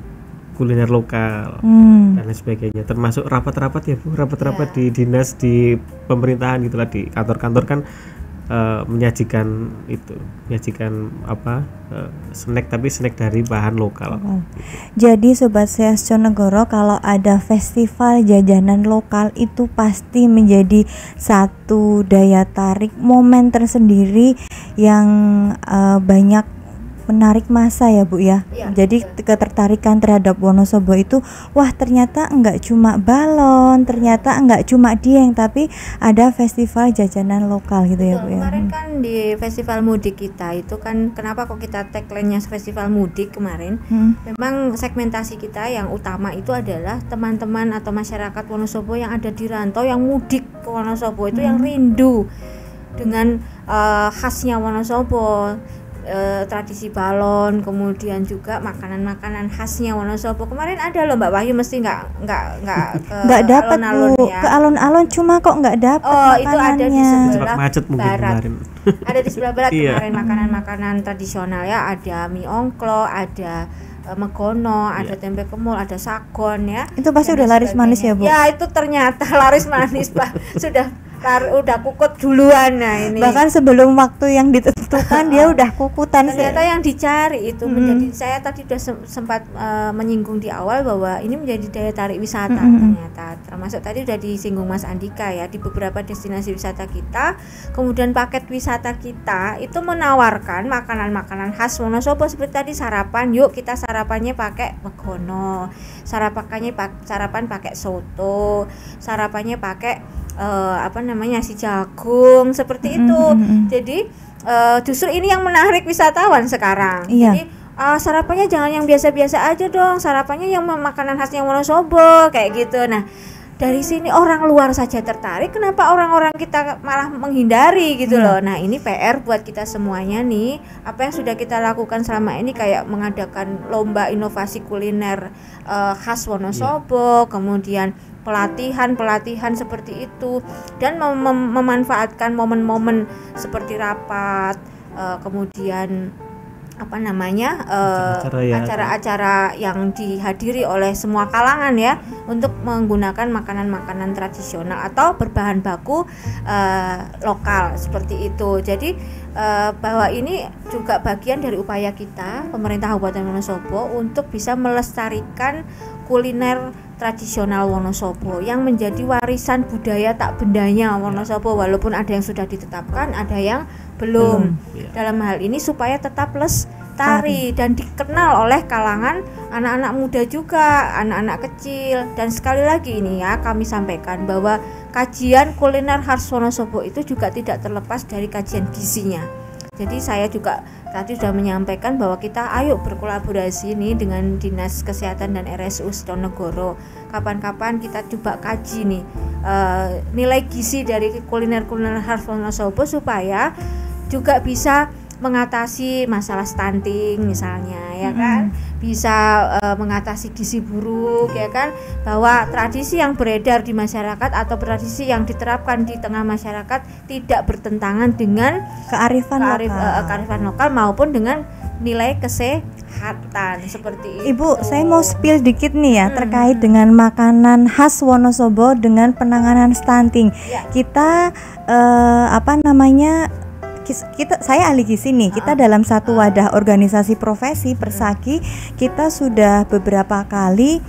kuliner lokal dan lain sebagainya, termasuk rapat-rapat ya Bu, rapat-rapat di dinas, di pemerintahan gitulah, di kantor-kantor kan menyajikan apa, snack, tapi snack dari bahan lokal. Jadi Sobat Sehat Sionegoro, kalau ada festival jajanan lokal itu pasti menjadi satu daya tarik, momen tersendiri yang banyak menarik masa ya Bu ya. Jadi ketertarikan terhadap Wonosobo itu, wah ternyata enggak cuma balon, ternyata enggak cuma dieng, tapi ada festival jajanan lokal gitu ya Bu ya. Kemarin kan di festival mudik kita itu kan, kenapa kok kita tagline-nya festival mudik kemarin? Memang segmentasi kita yang utama itu adalah teman-teman atau masyarakat Wonosobo yang ada di rantau, yang mudik ke Wonosobo itu, yang rindu dengan khasnya Wonosobo. Tradisi balon, kemudian juga makanan-makanan khasnya Wonosobo. Kemarin ada loh Mbak Wahyu, mesti nggak dapat alun-alun Bu, ya. ke alun-alun, cuma kok nggak dapat itu ada di sebelah macet mungkin barat. kemarin. Ada di sebelah barat Iya. kemarin makanan-makanan tradisional ya, ada mie ongklo, ada megono, ada tempe kemul, ada sagon ya. Itu pasti udah laris manis ya Bu? Ya itu ternyata laris manis Pak. Udah kukut duluan. Nah ini Bahkan sebelum waktu yang ditentukan dia udah kukutan. Ternyata yang dicari itu menjadi, saya tadi sudah sempat menyinggung di awal bahwa ini menjadi daya tarik wisata. Ternyata termasuk tadi sudah disinggung Mas Andika ya, di beberapa destinasi wisata kita, kemudian paket wisata kita itu menawarkan makanan-makanan khas Wonosobo. Seperti tadi sarapan, yuk kita sarapannya pakai megono, sarapan pakai soto, sarapannya pakai nasi jagung, seperti itu. Jadi justru ini yang menarik wisatawan sekarang. Jadi sarapannya jangan yang biasa-biasa aja dong, sarapannya yang makanan khasnya Wonosobo kayak gitu. Nah dari sini orang luar saja tertarik, kenapa orang-orang kita malah menghindari gitu loh. Nah ini PR buat kita semuanya nih. Apa yang sudah kita lakukan selama ini, kayak mengadakan lomba inovasi kuliner khas Wonosobo, kemudian pelatihan seperti itu, dan memanfaatkan momen-momen seperti rapat, kemudian acara-acara yang dihadiri oleh semua kalangan ya, untuk menggunakan makanan-makanan tradisional atau berbahan baku lokal seperti itu. Jadi bahwa ini juga bagian dari upaya kita pemerintah Kabupaten Wonosobo untuk bisa melestarikan kuliner tradisional Wonosobo yang menjadi warisan budaya tak bendanya Wonosobo, walaupun ada yang sudah ditetapkan, ada yang belum. Dalam hal ini supaya tetap lestari dan dikenal oleh kalangan anak-anak muda juga, anak-anak kecil. Dan sekali lagi ini ya kami sampaikan bahwa kajian kuliner khas Wonosobo itu juga tidak terlepas dari kajian gizinya. Jadi saya juga tadi sudah menyampaikan bahwa kita ayo berkolaborasi nih dengan Dinas Kesehatan dan RSU Sionegoro. Kapan-kapan kita coba kaji nih nilai gizi dari kuliner-kuliner khas Wonosobo supaya juga bisa mengatasi masalah stunting misalnya ya kan, bisa mengatasi gizi buruk ya kan, bahwa tradisi yang beredar di masyarakat atau tradisi yang diterapkan di tengah masyarakat tidak bertentangan dengan kearifan lokal maupun dengan nilai kesehatan seperti itu. Ibu, saya mau spill dikit nih ya terkait dengan makanan khas Wonosobo dengan penanganan stunting. Kita saya ahli gizi nih. Kita dalam satu wadah organisasi profesi Persaki, kita sudah beberapa kali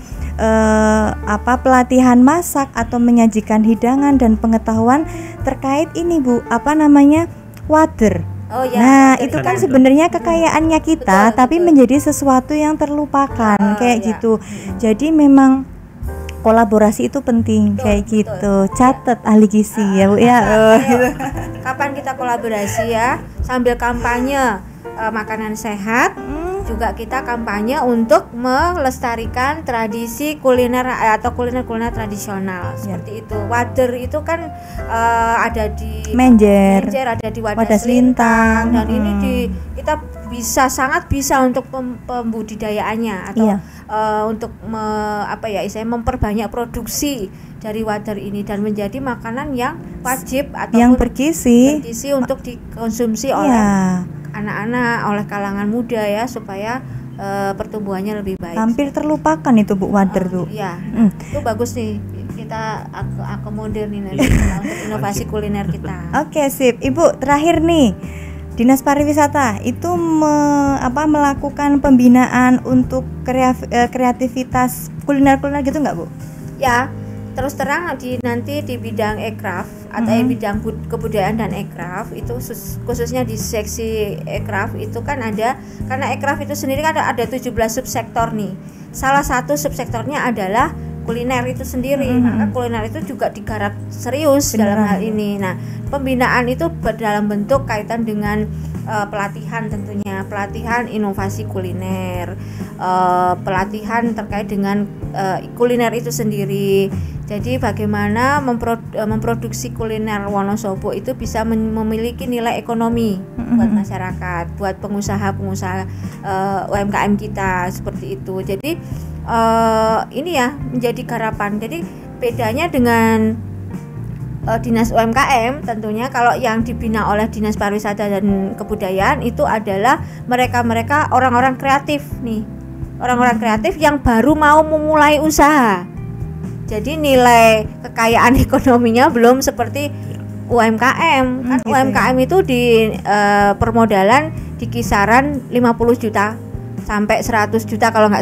pelatihan masak atau menyajikan hidangan dan pengetahuan terkait ini Bu, wader. Nah, itu kan sebenarnya kekayaannya kita, tapi menjadi sesuatu yang terlupakan kayak gitu. Jadi memang kolaborasi itu penting. Betul, kayak betul. gitu. Catat ahli gizi ya Bu ya. Ayo. Kapan kita kolaborasi ya, sambil kampanye makanan sehat, juga kita kampanye untuk melestarikan tradisi kuliner atau kuliner tradisional seperti itu. Wader itu kan ada di Menjer, ada di Wadah Wadah Selintang, Selintang. dan ini kita sangat bisa untuk pembudidayaannya atau untuk istilahnya memperbanyak produksi dari wader ini dan menjadi makanan yang wajib atau yang bergizi untuk dikonsumsi oleh anak-anak, oleh kalangan muda ya, supaya pertumbuhannya lebih baik. Hampir terlupakan itu Bu wader tuh. Iya, itu bagus nih, kita akomodir nih nanti untuk inovasi kuliner kita. Oke, sip. Ibu, terakhir nih, Dinas Pariwisata itu melakukan pembinaan untuk kreativitas kuliner-kuliner gitu nggak Bu? Ya, terus terang nanti di bidang ekraf atau bidang kebudayaan dan ekraf itu khususnya di seksi ekraf itu kan ada, karena ekraf itu sendiri kan ada 17 subsektor nih. Salah satu subsektornya adalah kuliner itu sendiri, maka kuliner itu juga digarap serius dalam hal ini. Nah, pembinaan itu dalam bentuk kaitan dengan pelatihan, tentunya pelatihan inovasi kuliner, pelatihan terkait dengan kuliner itu sendiri. Jadi bagaimana memproduksi kuliner Wonosobo itu bisa memiliki nilai ekonomi buat masyarakat, buat pengusaha-pengusaha UMKM kita seperti itu. Jadi ini ya menjadi garapan. Jadi bedanya dengan Dinas UMKM tentunya, kalau yang dibina oleh Dinas Pariwisata dan Kebudayaan itu adalah mereka orang-orang kreatif nih, orang-orang kreatif yang baru mau memulai usaha. Jadi nilai kekayaan ekonominya belum seperti UMKM. Kan gitu UMKM ya. Itu di permodalan di kisaran 50 juta sampai 100 juta kalau nggak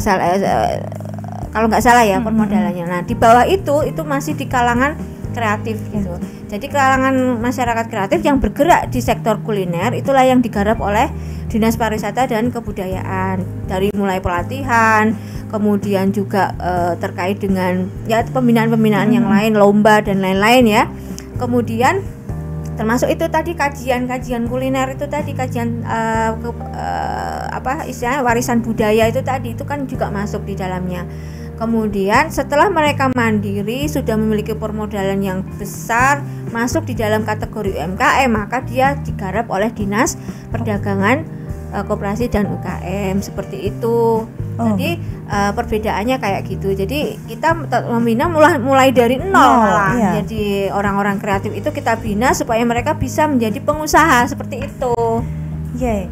salah ya permodalannya. Nah, di bawah itu masih di kalangan kreatif gitu. Jadi kalangan masyarakat kreatif yang bergerak di sektor kuliner itulah yang digarap oleh Dinas Pariwisata dan Kebudayaan, dari mulai pelatihan, kemudian juga terkait dengan ya pembinaan-pembinaan yang lain, lomba dan lain-lain ya. Kemudian termasuk itu tadi kajian kuliner itu tadi, kajian istilahnya warisan budaya itu tadi, itu kan juga masuk di dalamnya. Kemudian setelah mereka mandiri, sudah memiliki permodalan yang besar, masuk di dalam kategori UMKM, maka dia digarap oleh Dinas Perdagangan, Koperasi dan UKM seperti itu. Jadi perbedaannya kayak gitu. Jadi kita membina mulai dari nol lah. Iya. Jadi orang-orang kreatif itu kita bina supaya mereka bisa menjadi pengusaha seperti itu. Iya.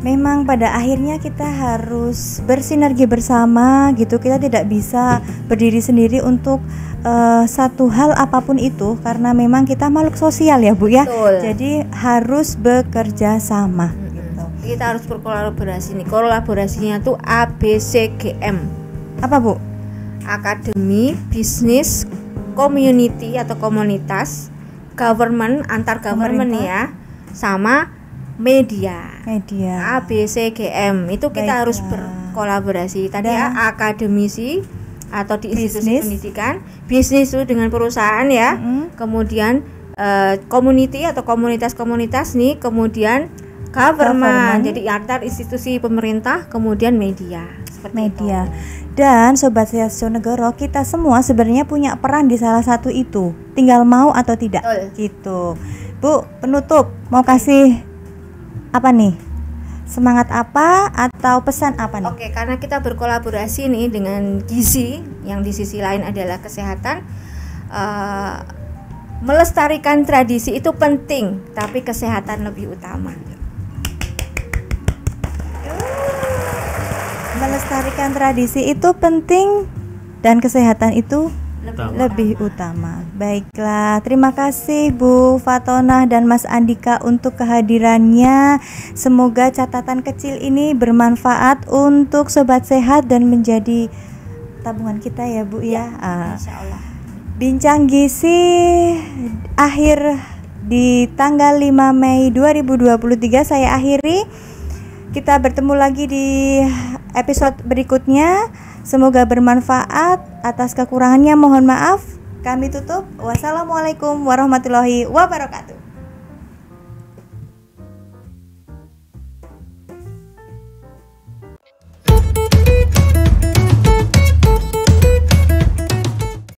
Memang pada akhirnya kita harus bersinergi bersama gitu. Kita tidak bisa berdiri sendiri untuk satu hal apapun itu, karena memang kita makhluk sosial ya Bu ya. Betul. Jadi harus bekerja sama gitu. Kita harus berkolaborasi nih. Kolaborasinya tuh ABCGM. Apa Bu? Akademi, bisnis, community atau komunitas, government, antar government ya, sama media. ABCGM itu kita harus berkolaborasi. Tadi ya akademisi atau di institusi pendidikan, bisnis itu dengan perusahaan ya, kemudian community atau komunitas-komunitas nih, kemudian government, jadi antar institusi pemerintah, kemudian media. Media. Dan Sobat Sehat Sonegoro, kita semua sebenarnya punya peran di salah satu itu, tinggal mau atau tidak. Gitu. Bu, penutup mau kasih apa nih? Semangat apa atau pesan apa nih? Oke, karena kita berkolaborasi nih dengan gizi, yang di sisi lain adalah kesehatan. Melestarikan tradisi itu penting, tapi kesehatan lebih utama. Melestarikan tradisi itu penting dan kesehatan itu lebih utama. Baiklah, terima kasih Bu Fatonah dan Mas Andika untuk kehadirannya. Semoga catatan kecil ini bermanfaat untuk Sobat Sehat dan menjadi tabungan kita ya Bu ya. Insyaallah. Bincang gizi akhir di tanggal 5 Mei 2023 saya akhiri. Kita bertemu lagi di episode berikutnya. Semoga bermanfaat. Atas kekurangannya mohon maaf. Kami tutup. Wassalamualaikum warahmatullahi wabarakatuh.